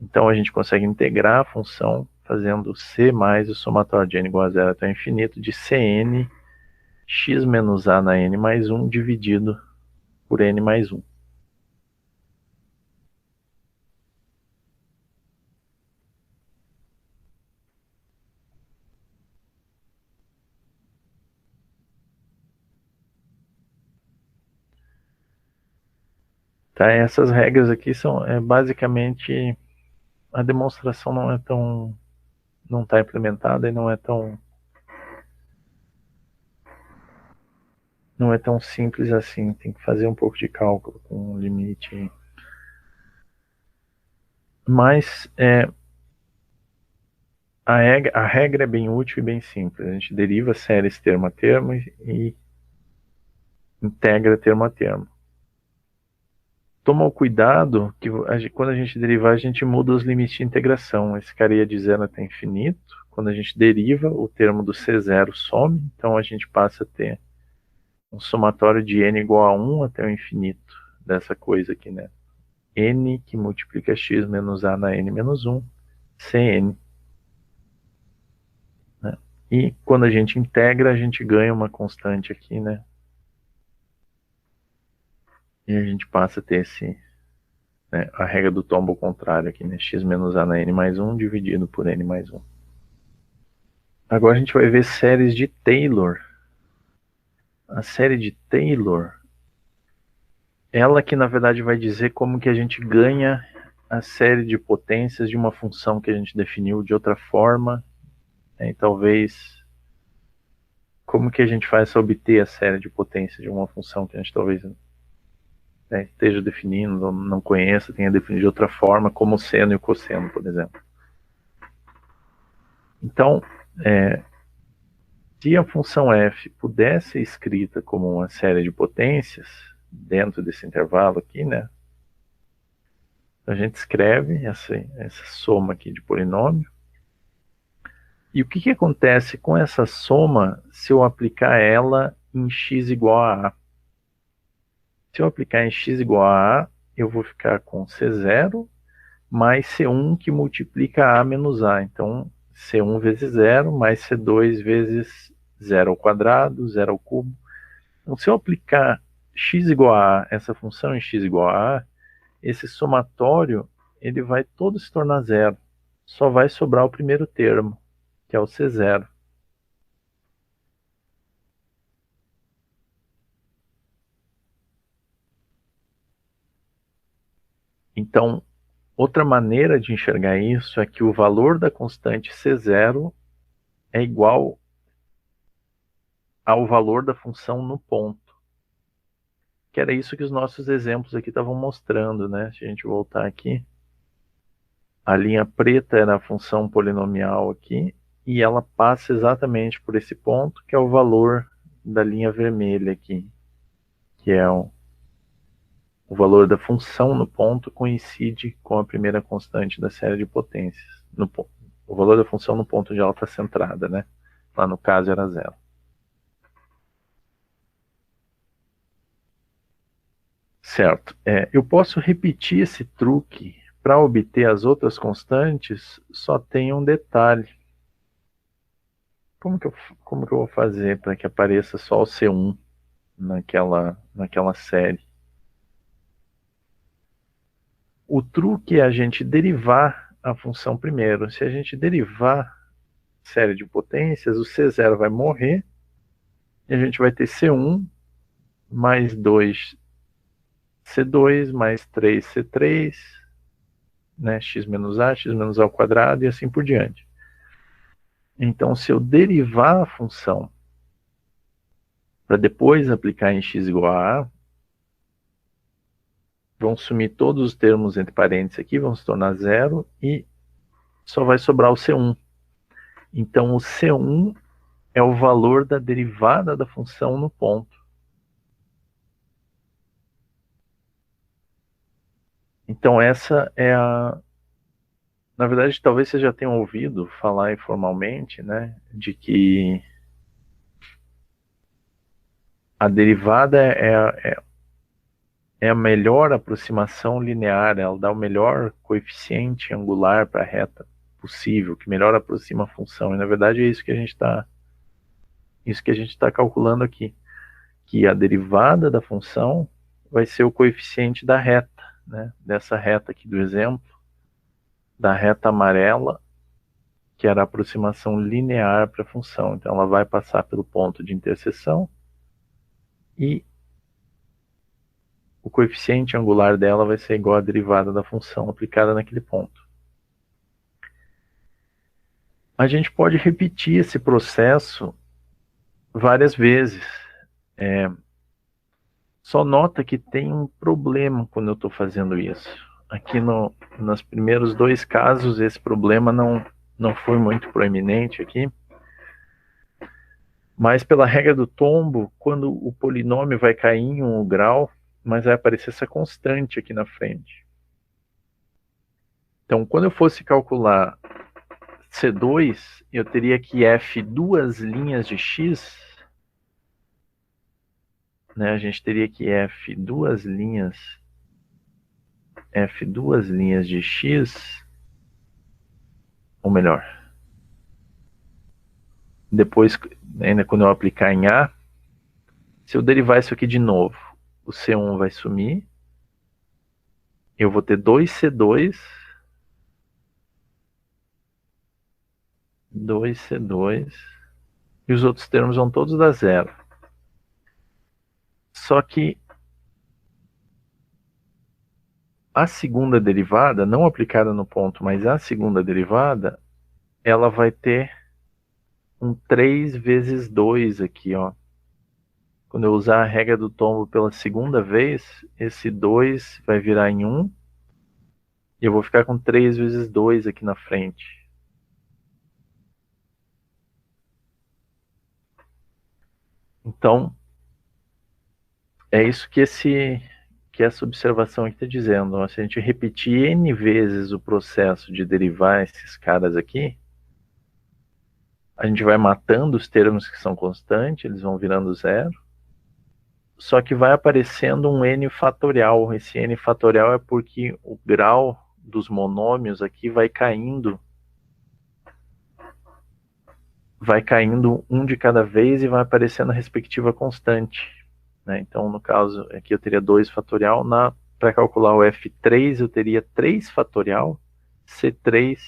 Então, a gente consegue integrar a função fazendo C mais o somatório de n igual a 0 até o infinito de Cn x menos a na n mais 1 dividido por n mais 1. Tá? Essas regras aqui são basicamente a demonstração não está implementada e não é tão simples assim. Tem que fazer um pouco de cálculo com o limite. Mas a regra é bem útil e bem simples. A gente deriva séries termo a termo e integra termo a termo. Toma o cuidado que quando a gente derivar, a gente muda os limites de integração. Esse cara ia de 0 até infinito. Quando a gente deriva, o termo do C0 some, então a gente passa a ter um somatório de n igual a 1 até o infinito dessa coisa aqui, né? N que multiplica x menos a na n menos 1, Cn. Né? E quando a gente integra, a gente ganha uma constante aqui, né? E a gente passa a ter a regra do tombo ao contrário aqui, né? X menos a na n mais 1 dividido por n mais 1. Agora a gente vai ver séries de Taylor. A série de Taylor, ela que na verdade vai dizer como que a gente ganha a série de potências de uma função que a gente definiu de outra forma, né? E talvez como que a gente faz para obter a série de potências de uma função que a gente talvez esteja definindo, não conheça, tenha definido de outra forma, como o seno e o cosseno, por exemplo. Então, se a função f pudesse ser escrita como uma série de potências dentro desse intervalo aqui, né? A gente escreve essa soma aqui de polinômio. E o que acontece com essa soma se eu aplicar ela em x igual a a? Se eu aplicar em x igual a a, eu vou ficar com C0 mais C1 que multiplica a menos a. Então, C1 vezes 0 mais C2 vezes 0 ao quadrado, 0 ao cubo. Então, se eu aplicar x igual a essa função em x igual a, esse somatório ele vai todo se tornar zero. Só vai sobrar o primeiro termo, que é o C0. Então, outra maneira de enxergar isso é que o valor da constante C0 é igual ao valor da função no ponto. Que era isso que os nossos exemplos aqui estavam mostrando, né? Se a gente voltar aqui, a linha preta era a função polinomial aqui, e ela passa exatamente por esse ponto, que é o valor da linha vermelha aqui, que é o valor da função no ponto coincide com a primeira constante da série de potências. O valor da função no ponto onde ela está centrada, né? Lá no caso era zero. Certo. Eu posso repetir esse truque para obter as outras constantes, só tem um detalhe. Como que eu vou fazer para que apareça só o C1 naquela série? O truque é a gente derivar a função primeiro. Se a gente derivar a série de potências, o C0 vai morrer e a gente vai ter C1 mais 2 C2 mais 3 C3, né, x menos a ao quadrado e assim por diante. Então, se eu derivar a função para depois aplicar em x igual a a, vão sumir todos os termos entre parênteses aqui, vão se tornar zero e só vai sobrar o C1. Então, o C1 é o valor da derivada da função no ponto. Então, essa é a... Na verdade, talvez vocês já tenham ouvido falar informalmente, né, de que a derivada é a melhor aproximação linear, ela dá o melhor coeficiente angular para a reta possível, que melhor aproxima a função. E na verdade é isso que a gente está calculando aqui, que a derivada da função vai ser o coeficiente da reta, né? Dessa reta aqui do exemplo, da reta amarela, que era a aproximação linear para a função. Então ela vai passar pelo ponto de interseção e o coeficiente angular dela vai ser igual à derivada da função aplicada naquele ponto. A gente pode repetir esse processo várias vezes. Só nota que tem um problema quando eu estou fazendo isso. Aqui nos primeiros dois casos, esse problema não foi muito proeminente aqui. Mas pela regra do tombo, quando o polinômio vai cair em 1 grau, mas vai aparecer essa constante aqui na frente. Então, quando eu fosse calcular C2, eu teria que f duas linhas de x, né? A gente teria que f duas linhas de x, ou melhor, depois, ainda quando eu aplicar em a, se eu derivar isso aqui de novo, o C1 vai sumir, eu vou ter 2C2, 2C2, e os outros termos vão todos dar zero. Só que a segunda derivada, não aplicada no ponto, mas a segunda derivada, ela vai ter um 3 vezes 2 aqui, ó. Quando eu usar a regra do tombo pela segunda vez, esse 2 vai virar em 1, e eu vou ficar com 3 vezes 2 aqui na frente. Então, é isso que que essa observação aqui está dizendo, ó, se a gente repetir N vezes o processo de derivar esses caras aqui, a gente vai matando os termos que são constantes, eles vão virando zero, só que vai aparecendo um N fatorial. Esse N fatorial é porque o grau dos monômios aqui vai caindo um de cada vez e vai aparecendo a respectiva constante, né? Então, no caso, aqui eu teria 2 fatorial, para calcular o F3 eu teria 3 fatorial, C3,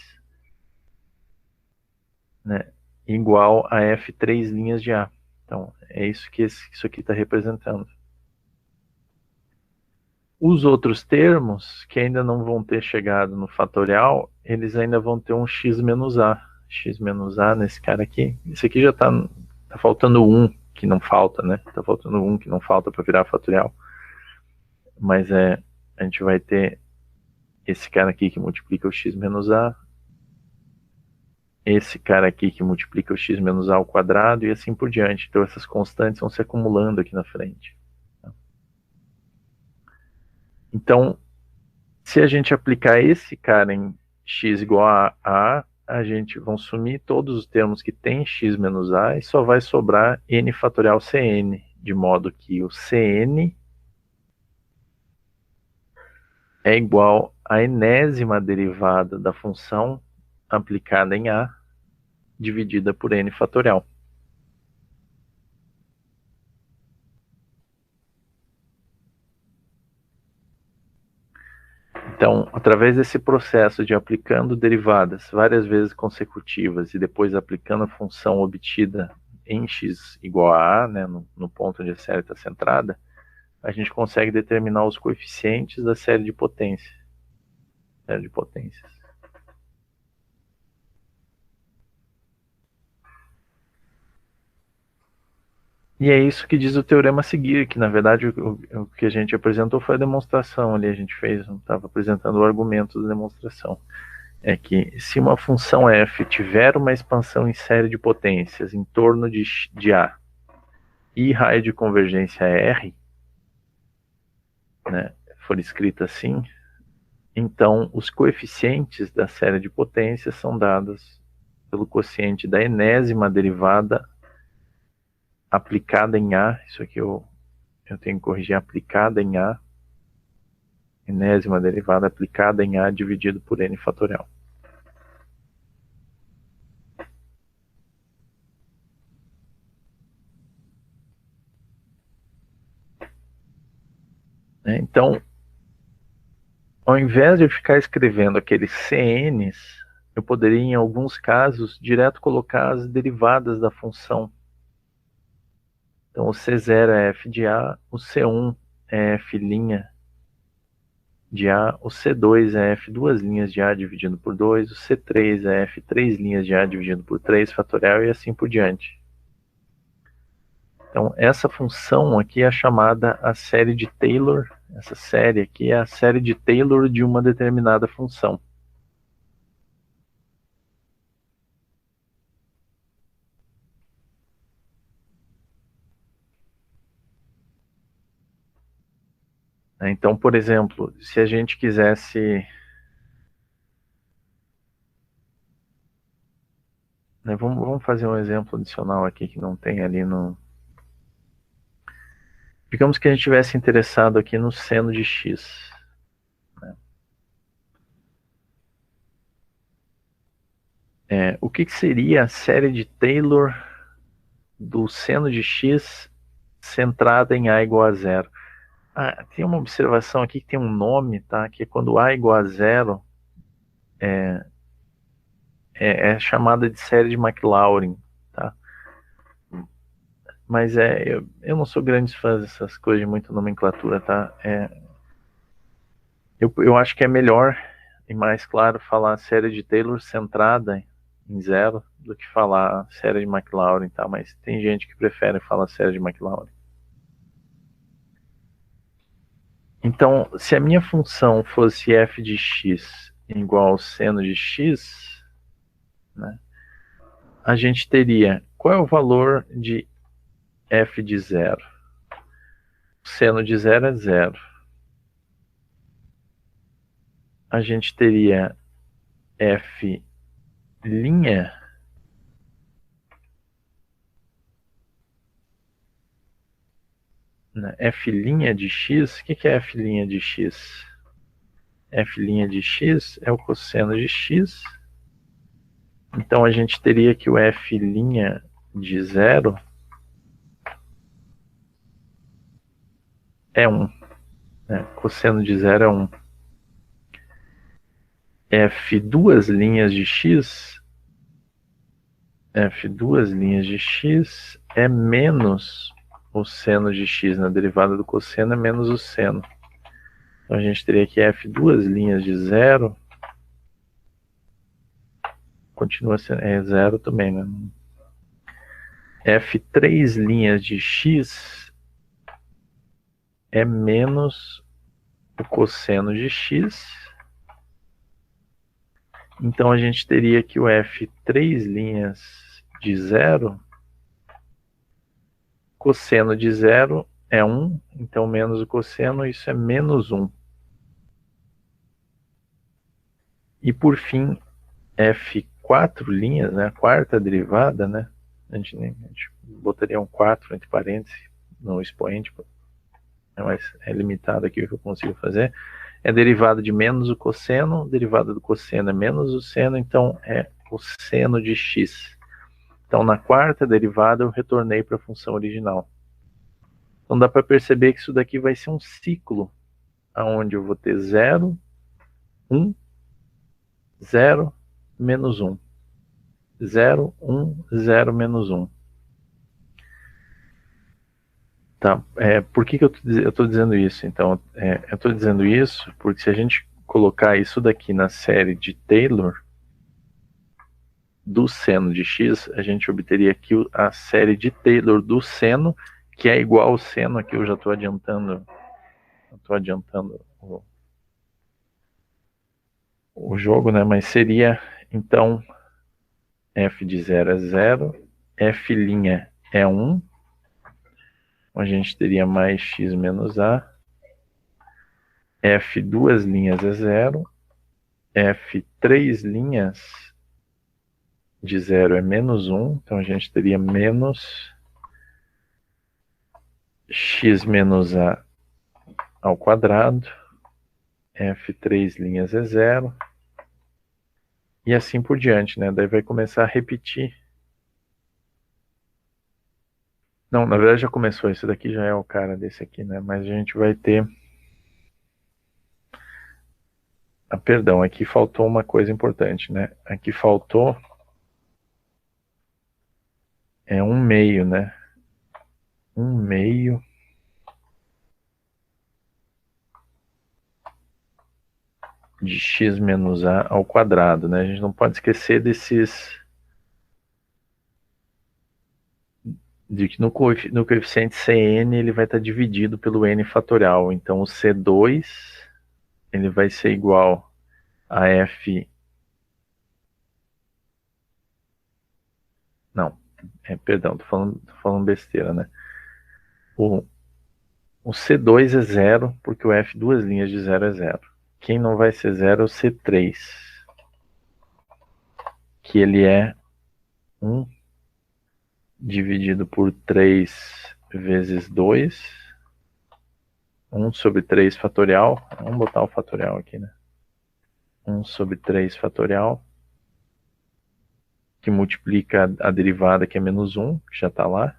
né, igual a F3 linhas de A. Então, é isso que isso aqui está representando. Os outros termos, que ainda não vão ter chegado no fatorial, eles ainda vão ter um x menos A. X menos A nesse cara aqui. Esse aqui já tá faltando 1, que não falta, né? Tá faltando 1 que não falta para virar fatorial. Mas a gente vai ter esse cara aqui que multiplica o x menos A, esse cara aqui que multiplica o x menos A ao quadrado e assim por diante. Então essas constantes vão se acumulando aqui na frente. Então, se a gente aplicar esse cara em x igual a gente vai sumir todos os termos que tem x menos a e só vai sobrar n fatorial cn, de modo que o cn é igual à enésima derivada da função aplicada em a dividida por n fatorial. Então, através desse processo de aplicando derivadas várias vezes consecutivas e depois aplicando a função obtida em x igual a, né, no ponto onde a série está centrada, a gente consegue determinar os coeficientes da série de potências. E é isso que diz o teorema a seguir, que na verdade o que a gente apresentou foi a demonstração ali, a gente fez, não estava apresentando o argumento da demonstração. É que se uma função f tiver uma expansão em série de potências em torno de A e raio de convergência R, né, for escrita assim, então os coeficientes da série de potências são dados pelo quociente da enésima derivada aplicada em A, isso aqui eu tenho que corrigir, aplicada em A, enésima derivada aplicada em A dividido por n fatorial. Então, ao invés de eu ficar escrevendo aqueles CNs, eu poderia, em alguns casos, direto colocar as derivadas da função. Então, o C0 é f de A, o C1 é f' de A, o C2 é f duas linhas de A dividido por 2, o C3 é f três linhas de A dividido por 3 fatorial e assim por diante. Então, essa função aqui é chamada a série de Taylor. Essa série aqui é a série de Taylor de uma determinada função. Então, por exemplo, se a gente quisesse... Vamos fazer um exemplo adicional aqui que não tem ali no... Digamos que a gente estivesse interessado aqui no seno de x. O que seria a série de Taylor do seno de x centrada em a igual a zero? Tem uma observação aqui que tem um nome, tá? Que é quando a igual a zero é chamada de série de Maclaurin, tá? Mas eu não sou grande fã dessas coisas de muita nomenclatura, tá? Eu acho que é melhor e mais claro falar série de Taylor centrada em zero do que falar série de Maclaurin, tá? Mas tem gente que prefere falar série de Maclaurin. Então, se a minha função fosse f de x igual ao seno de x, né, a gente teria, qual é o valor de f de zero? O seno de zero é zero. a gente teria f' né, f' de x. O que é f' de x? F' de x é o cosseno de x. Então a gente teria que o f' de 0 é 1. Né? Cosseno de 0 é 1. F duas linhas de x, f duas linhas de x é menos o seno de x, na derivada do cosseno é menos o seno. Então a gente teria que f duas linhas de 0 continua sendo 0 também, né? F três linhas de x é menos o cosseno de x. Então a gente teria que o f três linhas de 0, cosseno de 0 é 1, então menos o cosseno, isso é menos 1. E por fim, f quatro linhas, né, a quarta derivada, né, a gente botaria um 4 entre parênteses no expoente, mas é limitado aqui o que eu consigo fazer. É derivada de menos o cosseno, derivada do cosseno é menos o seno, então é o seno de x. Então na quarta derivada eu retornei para a função original. Então dá para perceber que isso daqui vai ser um ciclo, onde eu vou ter 0, 1, 0, menos 1. 0, 1, 0, menos 1. Tá, por que eu estou dizendo isso? Então, eu estou dizendo isso porque se a gente colocar isso daqui na série de Taylor, do seno de x, a gente obteria aqui a série de Taylor do seno, que é igual ao seno, aqui eu já estou adiantando, o jogo, né? Mas seria, então, f de 0 é 0, f' é 1, a gente teria mais x menos a, f duas linhas é 0, f três linhas de 0 é menos 1, então a gente teria menos x menos a ao quadrado, f três linhas é 0, e assim por diante, né? Daí vai começar a repetir. Não, na verdade já começou, esse daqui já é o cara desse aqui, né? Mas a gente vai ter... perdão, aqui faltou uma coisa importante, né? Aqui faltou um meio, né? Um meio de x menos a ao quadrado, né? A gente não pode esquecer de que no coeficiente Cn ele vai estar dividido pelo n fatorial. Então o C2 ele vai ser igual a f... Não, perdão, tô falando besteira, né? O C2 é 0, porque o f duas linhas de 0 é 0. Quem não vai ser 0 é o C3, que ele é 1 dividido por 3 vezes 2, 1 sobre 3 fatorial. Vamos botar o fatorial aqui, né? 1 sobre 3 fatorial, que multiplica a derivada, que é menos 1, que já está lá,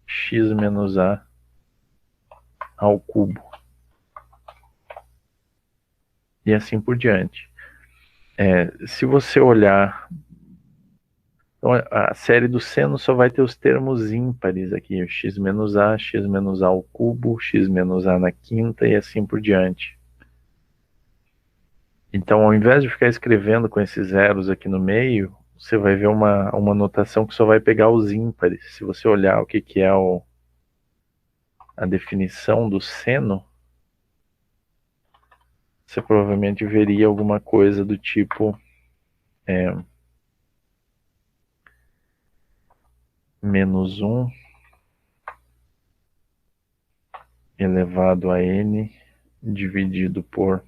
x menos a ao cubo. E assim por diante. Se você olhar... Então, a série do seno só vai ter os termos ímpares aqui, o x menos a ao cubo, x menos a na quinta e assim por diante. Então, ao invés de ficar escrevendo com esses zeros aqui no meio, você vai ver uma notação que só vai pegar os ímpares. Se você olhar o que é a definição do seno, você provavelmente veria alguma coisa do tipo menos 1 elevado a n dividido por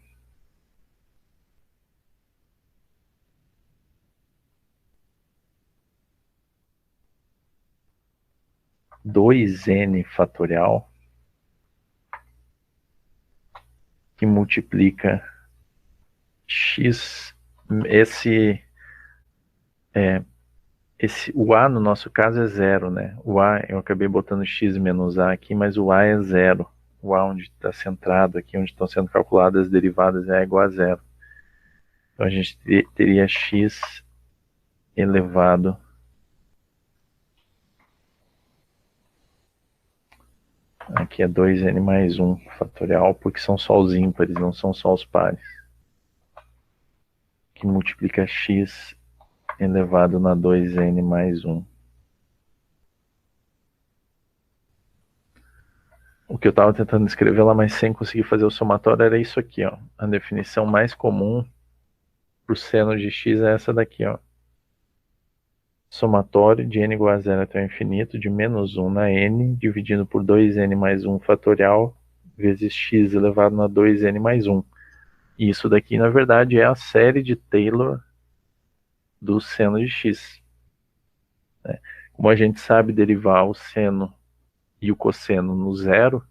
2n fatorial que multiplica x, o a no nosso caso é zero, né? O a, eu acabei botando x menos a aqui, mas o a é zero. O a onde está centrado aqui, onde estão sendo calculadas as derivadas, é igual a zero. Então a gente teria x elevado aqui é 2n mais 1 fatorial, porque são só os ímpares, não são só os pares. Que multiplica x elevado na 2n mais 1. O que eu estava tentando escrever lá, mas sem conseguir fazer o somatório, era isso aqui, ó. A definição mais comum para o seno de x é essa daqui, ó. Somatório de n igual a zero até o infinito, de menos 1 na n, dividido por 2n mais 1 fatorial, vezes x elevado na 2n mais 1. E isso daqui, na verdade, é a série de Taylor do seno de x. Como a gente sabe derivar o seno e o cosseno no zero,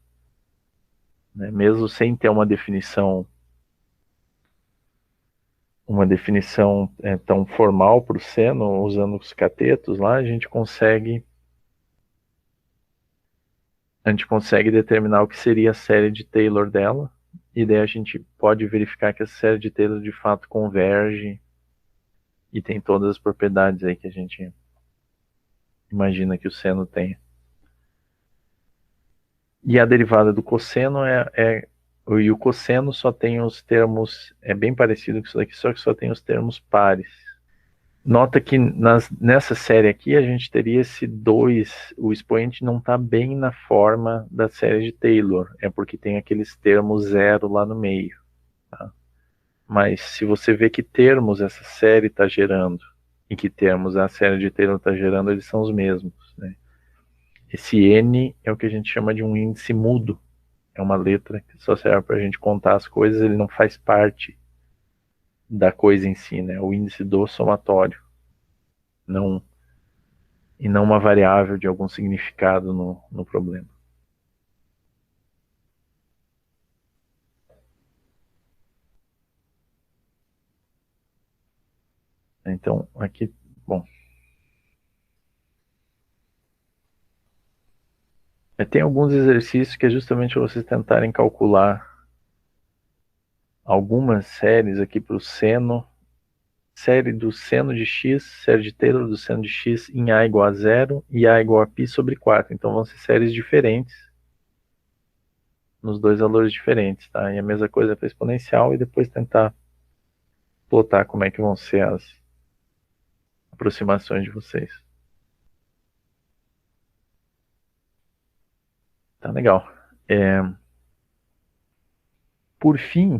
né, mesmo sem ter uma definição tão formal para o seno, usando os catetos lá, a gente consegue determinar o que seria a série de Taylor dela, e daí a gente pode verificar que essa série de Taylor de fato converge e tem todas as propriedades aí que a gente imagina que o seno tenha. E a derivada do cosseno e o cosseno só tem os termos, é bem parecido com isso daqui, só que só tem os termos pares. Nota que nessa série aqui a gente teria esse 2, o expoente não está bem na forma da série de Taylor, é porque tem aqueles termos zero lá no meio. Tá? Mas se você vê que termos essa série está gerando e que termos a série de Taylor está gerando, eles são os mesmos. Né? Esse n é o que a gente chama de um índice mudo. É uma letra que só serve para a gente contar as coisas, ele não faz parte da coisa em si, né? O índice do somatório. Não, e não uma variável de algum significado no problema. Então, aqui, bom. Tem alguns exercícios que é justamente para vocês tentarem calcular algumas séries aqui para o seno, série do seno de x, série de Taylor do seno de x em a igual a zero e a igual a π sobre 4. Então vão ser séries diferentes, nos dois valores diferentes, tá? E a mesma coisa para exponencial e depois tentar plotar como é que vão ser as aproximações de vocês. Tá legal. Por fim,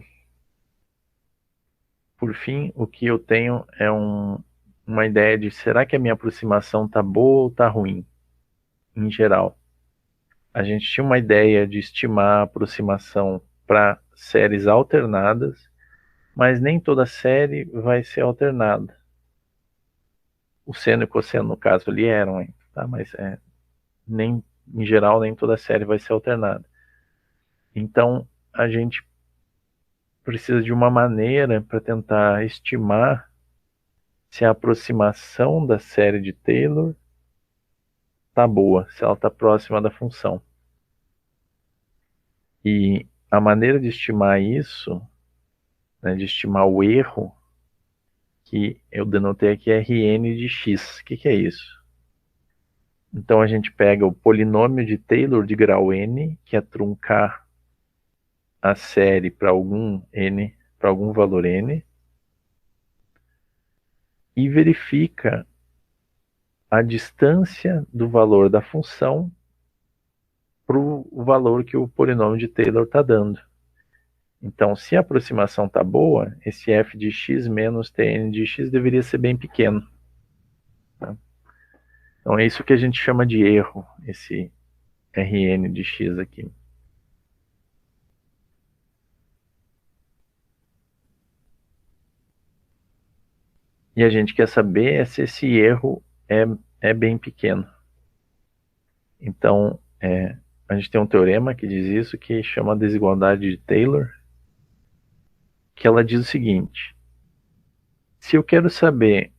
o que eu tenho é uma ideia de será que a minha aproximação tá boa ou tá ruim, em geral. A gente tinha uma ideia de estimar a aproximação para séries alternadas, mas nem toda série vai ser alternada. O seno e o cosseno, no caso, ali eram, hein? Tá? Mas nem, em geral, nem toda série vai ser alternada. Então, a gente precisa de uma maneira para tentar estimar se a aproximação da série de Taylor está boa, se ela está próxima da função. E a maneira de estimar isso, né, de estimar o erro, que eu denotei aqui é Rn de x. O que é isso? Então a gente pega o polinômio de Taylor de grau n, que é truncar a série para algum n, para algum valor n, e verifica a distância do valor da função para o valor que o polinômio de Taylor está dando. Então, se a aproximação está boa, esse f de x menos tn de x deveria ser bem pequeno. Tá? Então, é isso que a gente chama de erro, esse Rn de x aqui. E a gente quer saber se esse erro é bem pequeno. Então, a gente tem um teorema que diz isso, que chama desigualdade de Taylor, que ela diz o seguinte: se eu quero saber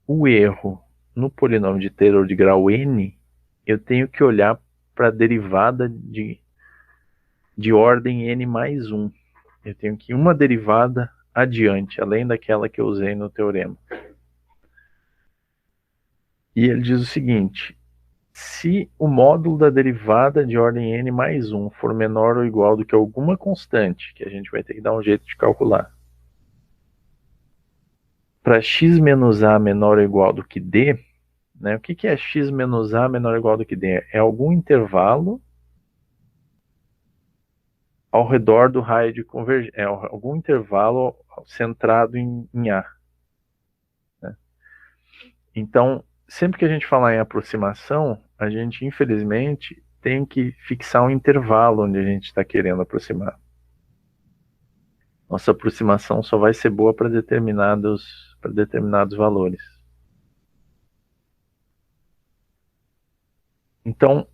o erro no polinômio de Taylor de grau n, eu tenho que olhar para a derivada de ordem n mais 1. Eu tenho que ir uma derivada adiante, além daquela que eu usei no teorema. E ele diz o seguinte: se o módulo da derivada de ordem n mais 1 for menor ou igual do que alguma constante, que a gente vai ter que dar um jeito de calcular, para x menos a menor ou igual do que d, né, o que é x menos a menor ou igual do que d? É algum intervalo ao redor do raio de convergência, algum intervalo centrado em A. Né? Então, sempre que a gente falar em aproximação, a gente, infelizmente, tem que fixar um intervalo onde a gente está querendo aproximar. Nossa aproximação só vai ser boa para determinados valores. Então,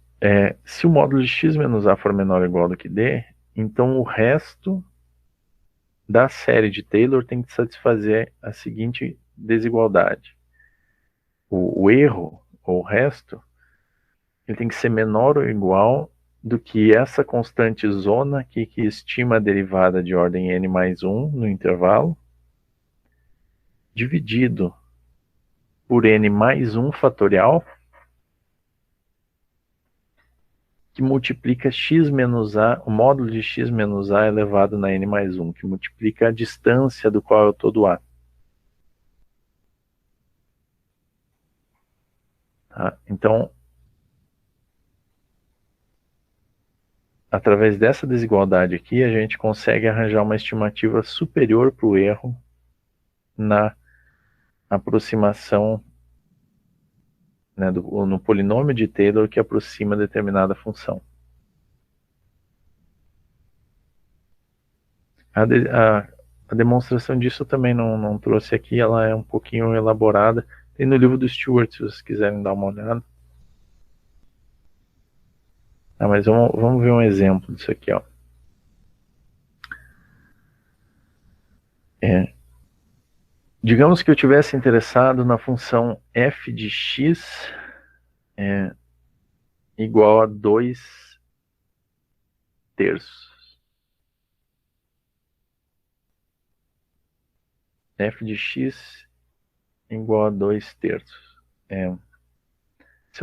se o módulo de x menos a for menor ou igual do que d, então o resto da série de Taylor tem que satisfazer a seguinte desigualdade. O erro, ou o resto, ele tem que ser menor ou igual do que essa constante zona aqui, que estima a derivada de ordem n mais 1 no intervalo, dividido por n mais 1 fatorial, que multiplica x menos a, o módulo de x menos a elevado na n mais 1, que multiplica a distância do qual é o todo A. Tá? Então, através dessa desigualdade aqui, a gente consegue arranjar uma estimativa superior para o erro na aproximação, né, no polinômio de Taylor que aproxima determinada função. A demonstração disso eu também não trouxe aqui, ela é um pouquinho elaborada. Tem no livro do Stewart, se vocês quiserem dar uma olhada. Mas vamos ver um exemplo disso aqui, ó. Digamos que eu tivesse interessado na função f de x igual a 2 terços. F de x igual a 2 terços. Se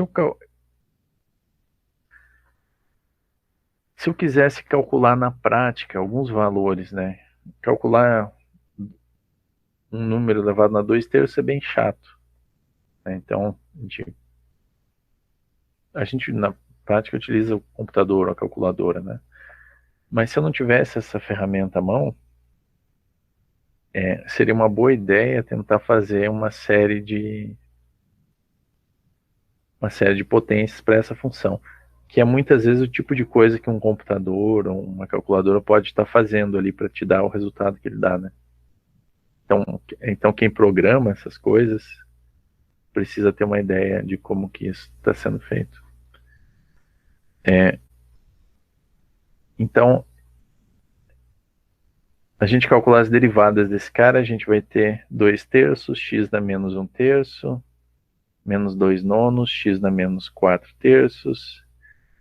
eu quisesse calcular na prática alguns valores, né? Calcular um número elevado a 2 terços é bem chato. Né? Então, a gente na prática utiliza o computador, a calculadora, né? Mas se eu não tivesse essa ferramenta à mão, seria uma boa ideia tentar fazer uma série de potências para essa função, que é muitas vezes o tipo de coisa que um computador ou uma calculadora pode estar fazendo ali para te dar o resultado que ele dá, né? Então quem programa essas coisas precisa ter uma ideia de como que isso está sendo feito. Então, a gente calcular as derivadas desse cara, a gente vai ter 2 terços, x dá menos 1 terço, menos 2 nonos, x dá menos 4 terços,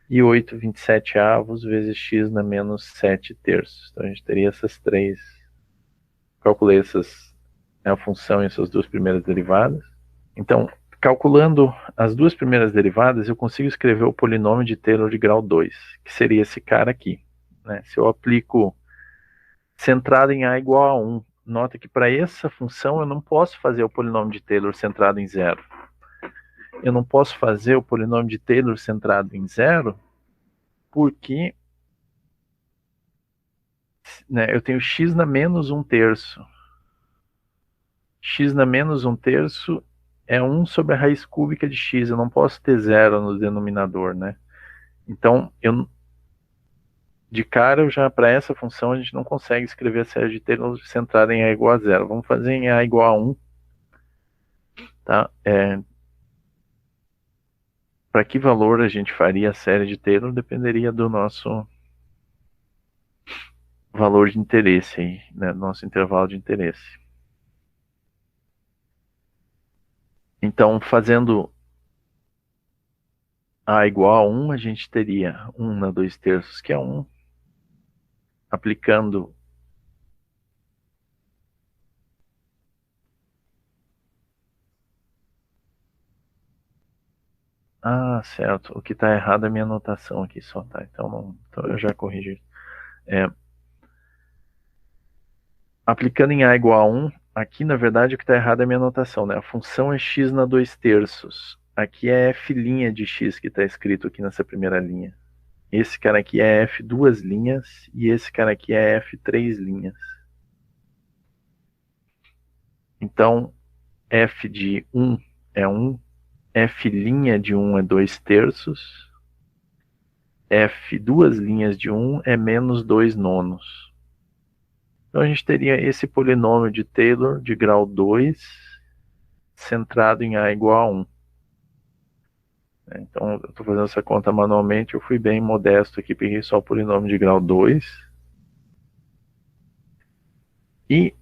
e 8/27 vezes x dá menos 7 terços. Então a gente teria essas três, calculei a função e essas duas primeiras derivadas. Então, calculando as duas primeiras derivadas, eu consigo escrever o polinômio de Taylor de grau 2, que seria esse cara aqui. Né? Se eu aplico centrado em A igual a 1, nota que para essa função eu não posso fazer o polinômio de Taylor centrado em 0. Eu não posso fazer o polinômio de Taylor centrado em 0 porque, né, eu tenho x na menos 1 terço. X na menos 1 terço é 1 sobre a raiz cúbica de x. Eu não posso ter 0 no denominador, né? Então, de cara, para essa função, a gente não consegue escrever a série de Taylor centrada em A igual a 0. Vamos fazer em A igual a 1. Tá? para que valor a gente faria a série de Taylor dependeria do nosso valor de interesse aí, né? Nosso intervalo de interesse. Então, fazendo A igual a 1, a gente teria 1 na 2/3, que é 1. Aplicando certo. O que está errado é a minha anotação aqui só, tá? Então eu já corrigi. Aplicando em A igual a 1, aqui na verdade o que está errado é a minha anotação, né? A função é x na 2/3. Aqui é f' de x que está escrito aqui nessa primeira linha. Esse cara aqui é f duas linhas e esse cara aqui é f três linhas. Então, f de 1 é 1, f' de 1 é 2/3, f duas linhas de 1 é menos 2/9. Então a gente teria esse polinômio de Taylor de grau 2 centrado em A igual a 1. Então eu estou fazendo essa conta manualmente, eu fui bem modesto aqui, peguei só o polinômio de grau 2. E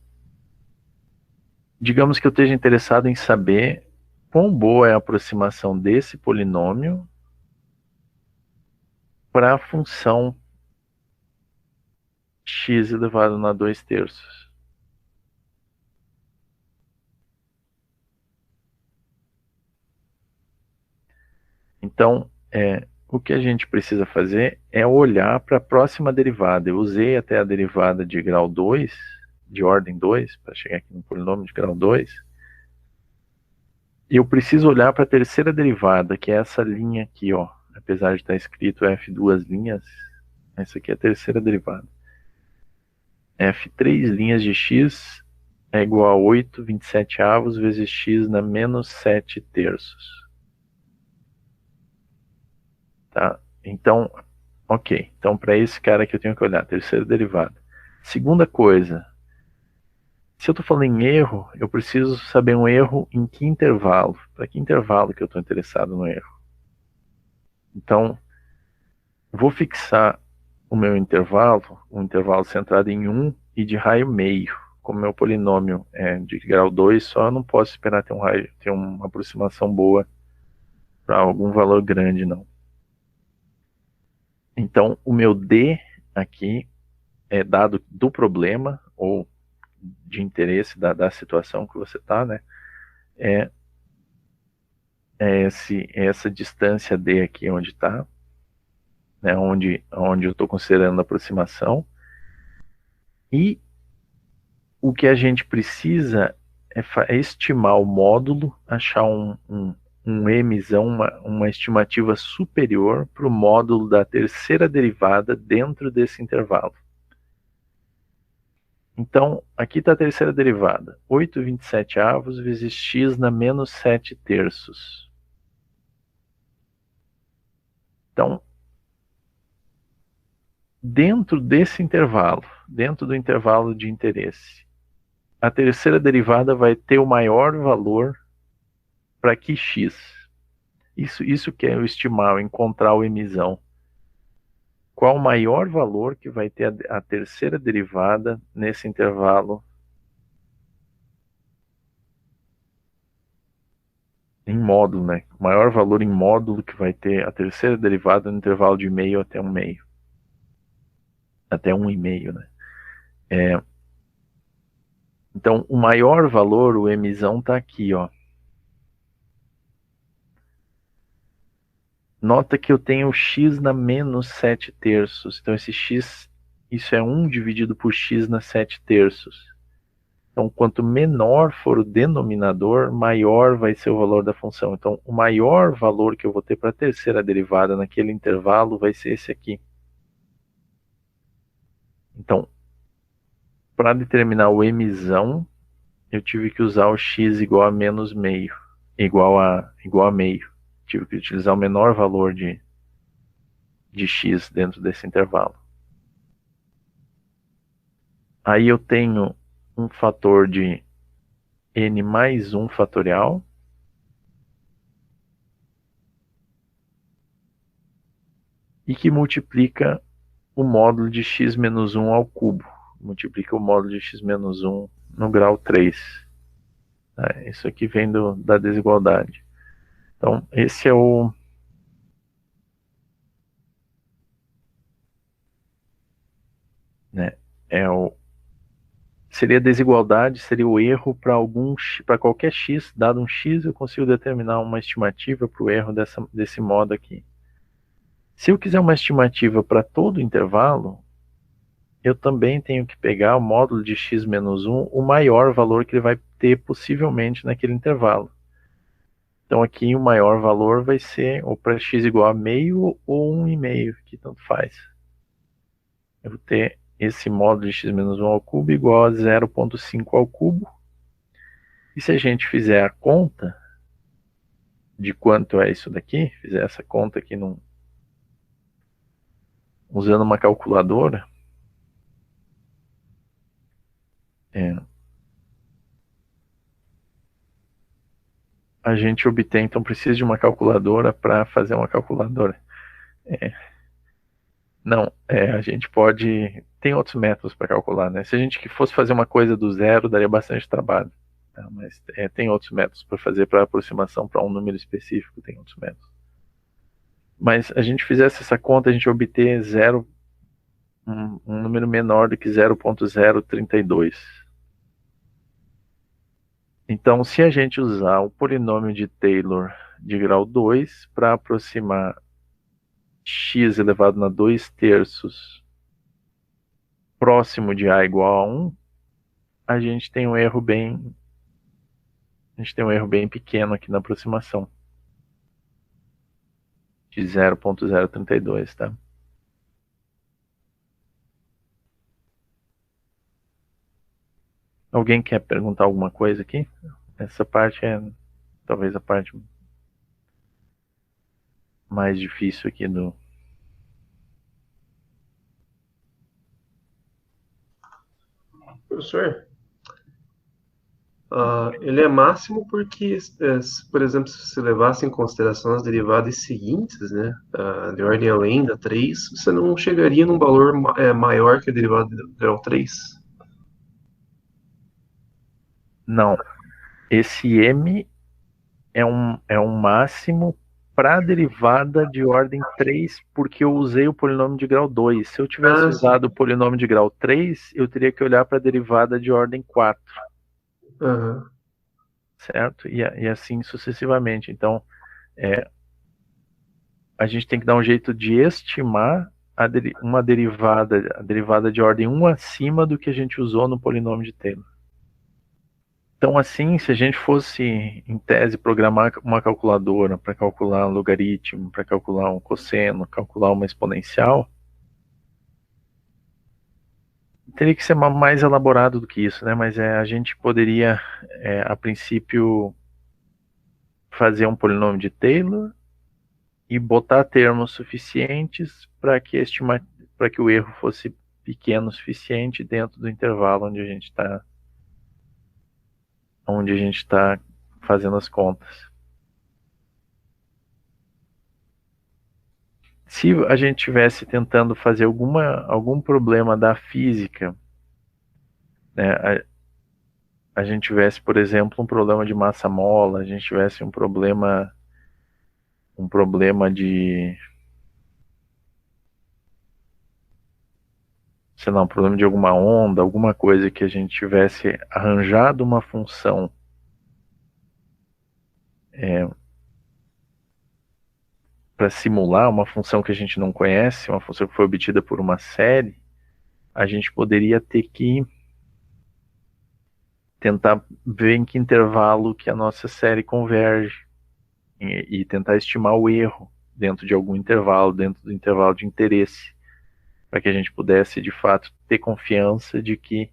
digamos que eu esteja interessado em saber quão boa é a aproximação desse polinômio para a função x elevado na 2/3. Então, o que a gente precisa fazer é olhar para a próxima derivada. Eu usei até a derivada de grau 2, de ordem 2, para chegar aqui no polinômio de grau 2. E eu preciso olhar para a terceira derivada, que é essa linha aqui, ó. Apesar de estar escrito f duas linhas, essa aqui é a terceira derivada. F três linhas de x é igual a 8/27 vezes x na menos 7/3. Tá? Então, ok. Então, para esse cara aqui eu tenho que olhar a terceira derivada. Segunda coisa, se eu estou falando em erro, eu preciso saber um erro em que intervalo. Para que intervalo que eu estou interessado no erro? Então, vou fixar o meu intervalo, um intervalo centrado em 1 e de raio meio. Como meu polinômio é de grau 2, só eu não posso esperar ter uma aproximação boa para algum valor grande, não. Então, o meu D aqui é dado do problema, ou de interesse da situação que você está, né? É essa distância D aqui onde está, né? Onde eu estou considerando a aproximação. E o que a gente precisa é estimar o módulo, achar um mzão, uma estimativa superior para o módulo da terceira derivada dentro desse intervalo. Então, aqui está a terceira derivada, 8/27 vezes x na menos 7/3. Então, dentro desse intervalo, dentro do intervalo de interesse, a terceira derivada vai ter o maior valor para que x. Isso que é o estimar, encontrar o mzão. Qual o maior valor que vai ter a terceira derivada nesse intervalo em módulo, né? O maior valor em módulo que vai ter a terceira derivada no intervalo de meio até 1/2. Até 1,5, né? Então, o maior valor, o mzão, está aqui, ó. Nota que eu tenho x na menos 7/3. Então, esse x, isso é 1 dividido por x na 7/3. Então, quanto menor for o denominador, maior vai ser o valor da função. Então, o maior valor que eu vou ter para a terceira derivada naquele intervalo vai ser esse aqui. Então, para determinar o mzão, eu tive que usar o x igual a menos meio, igual a meio. Tive que utilizar o menor valor de x dentro desse intervalo. Aí eu tenho um fator de n mais 1 fatorial, e que multiplica o módulo de x menos 1 ao cubo. Multiplica o módulo de x menos 1 no grau 3. Isso aqui vem da desigualdade. Então, esse é o... seria a desigualdade, seria o erro para qualquer x, dado um x, eu consigo determinar uma estimativa para o erro desse modo aqui. Se eu quiser uma estimativa para todo o intervalo, eu também tenho que pegar o módulo de x menos 1, o maior valor que ele vai ter possivelmente naquele intervalo. Então aqui o maior valor vai ser ou para x igual a meio ou 1,5, que tanto faz. Eu vou ter esse módulo de x menos 1 ao cubo igual a 0,5 ao cubo. E se a gente fizer a conta de quanto é isso daqui, fizer essa conta aqui usando uma calculadora, a gente obtém, então precisa de uma calculadora para fazer uma calculadora. Não, a gente pode... Tem outros métodos para calcular, né? Se a gente fosse fazer uma coisa do zero, daria bastante trabalho. Tá? Mas tem outros métodos para fazer para aproximação para um número específico, tem outros métodos. Mas a gente fizesse essa conta, a gente obter um número menor do que 0,032. Então, se a gente usar o polinômio de Taylor de grau 2 para aproximar x elevado na 2/3 próximo de a igual a 1, a gente tem um erro bem pequeno aqui na aproximação de 0,032, tá? Alguém quer perguntar alguma coisa aqui? Essa parte é talvez a parte mais difícil aqui do... Professor, ele é máximo porque, por exemplo, se você levasse em consideração as derivadas seguintes, né, de ordem além da 3, você não chegaria num valor maior que a derivada do grau 3? Não, esse m é um máximo para a derivada de ordem 3, porque eu usei o polinômio de grau 2. Se eu tivesse Sim. usado o polinômio de grau 3, eu teria que olhar para a derivada de ordem 4. Uhum. Certo? E assim sucessivamente. Então, a gente tem que dar um jeito de estimar a derivada de ordem 1 acima do que a gente usou no polinômio de Taylor. Então, assim, se a gente fosse, em tese, programar uma calculadora para calcular um logaritmo, para calcular um cosseno, calcular uma exponencial, teria que ser mais elaborado do que isso, né? Mas a gente poderia, a princípio, fazer um polinômio de Taylor e botar termos suficientes para que o erro fosse pequeno o suficiente dentro do intervalo onde a gente está fazendo as contas. Se a gente estivesse tentando fazer algum problema da física, né, a gente tivesse, por exemplo, um problema de massa-mola, a gente tivesse um problema de, sei lá, um problema de alguma onda, alguma coisa que a gente tivesse arranjado uma função para simular uma função que a gente não conhece, uma função que foi obtida por uma série, a gente poderia ter que tentar ver em que intervalo que a nossa série converge e tentar estimar o erro dentro de algum intervalo, dentro do intervalo de interesse, para que a gente pudesse, de fato, ter confiança de que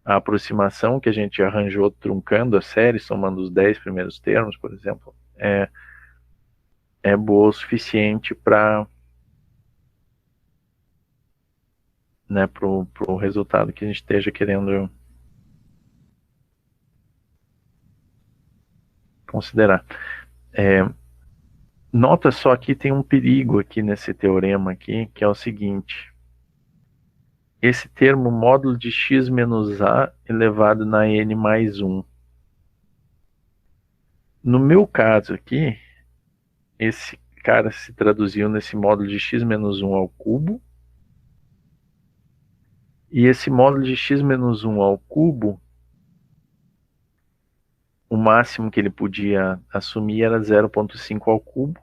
a aproximação que a gente arranjou truncando a série, somando os 10 primeiros termos, por exemplo, é boa o suficiente para, né, pro resultado que a gente esteja querendo considerar. Nota só que tem um perigo aqui nesse teorema aqui, que é o seguinte. Esse termo módulo de x menos a elevado na n mais 1. No meu caso aqui, esse cara se traduziu nesse módulo de x menos 1 ao cubo. E esse módulo de x menos 1 ao cubo, o máximo que ele podia assumir era 0,5 ao cubo.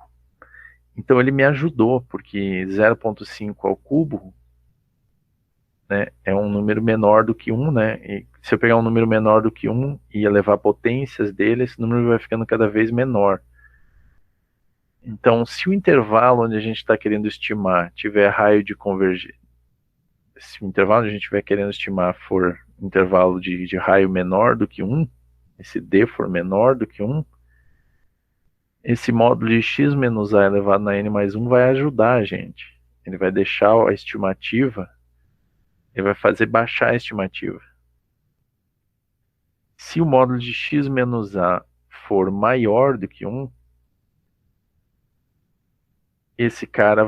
Então ele me ajudou, porque 0,5 ao cubo, né, é um número menor do que 1, né? E se eu pegar um número menor do que 1 e elevar potências dele, esse número vai ficando cada vez menor. Então, se o intervalo onde a gente está querendo estimar tiver raio de convergência, se o intervalo onde a gente estiver querendo estimar for intervalo de raio menor do que 1, esse d for menor do que 1, esse módulo de x menos a elevado na n mais 1 vai ajudar a gente. Ele vai deixar a estimativa, ele vai fazer baixar a estimativa. Se o módulo de x menos a for maior do que 1, esse cara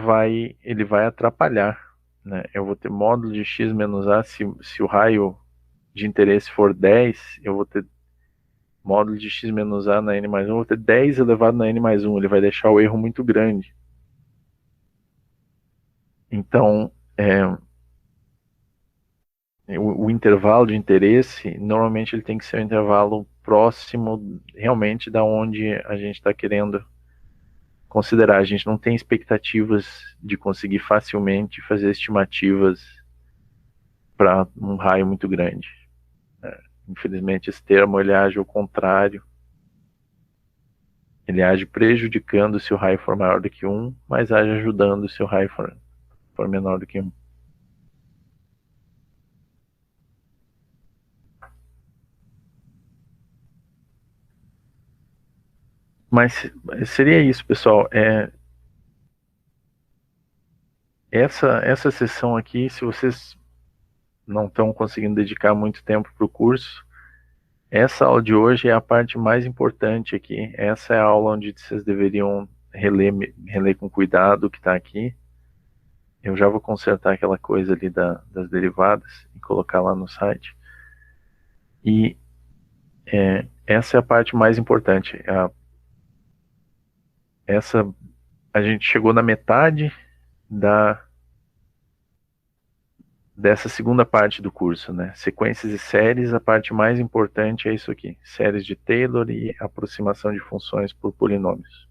ele vai atrapalhar, né? Eu vou ter módulo de x menos a, se o raio de interesse for 10, eu vou ter módulo de x menos a na n mais 1, eu vou ter 10 elevado na n mais 1, ele vai deixar o erro muito grande. Então, o intervalo de interesse, normalmente ele tem que ser um intervalo próximo realmente da onde a gente está querendo considerar. A gente não tem expectativas de conseguir facilmente fazer estimativas para um raio muito grande. Infelizmente, esse termo ele age ao contrário. Ele age prejudicando se o raio for maior do que 1, mas age ajudando se o raio for menor do que 1. Mas seria isso, pessoal. Essa sessão aqui, se vocês não estão conseguindo dedicar muito tempo para o curso, essa aula de hoje é a parte mais importante aqui. Essa é a aula onde vocês deveriam reler com cuidado o que está aqui. Eu já vou consertar aquela coisa ali das derivadas e colocar lá no site. E essa é a parte mais importante. A gente chegou na metade dessa segunda parte do curso, né? Sequências e séries, a parte mais importante é isso aqui. Séries de Taylor e aproximação de funções por polinômios.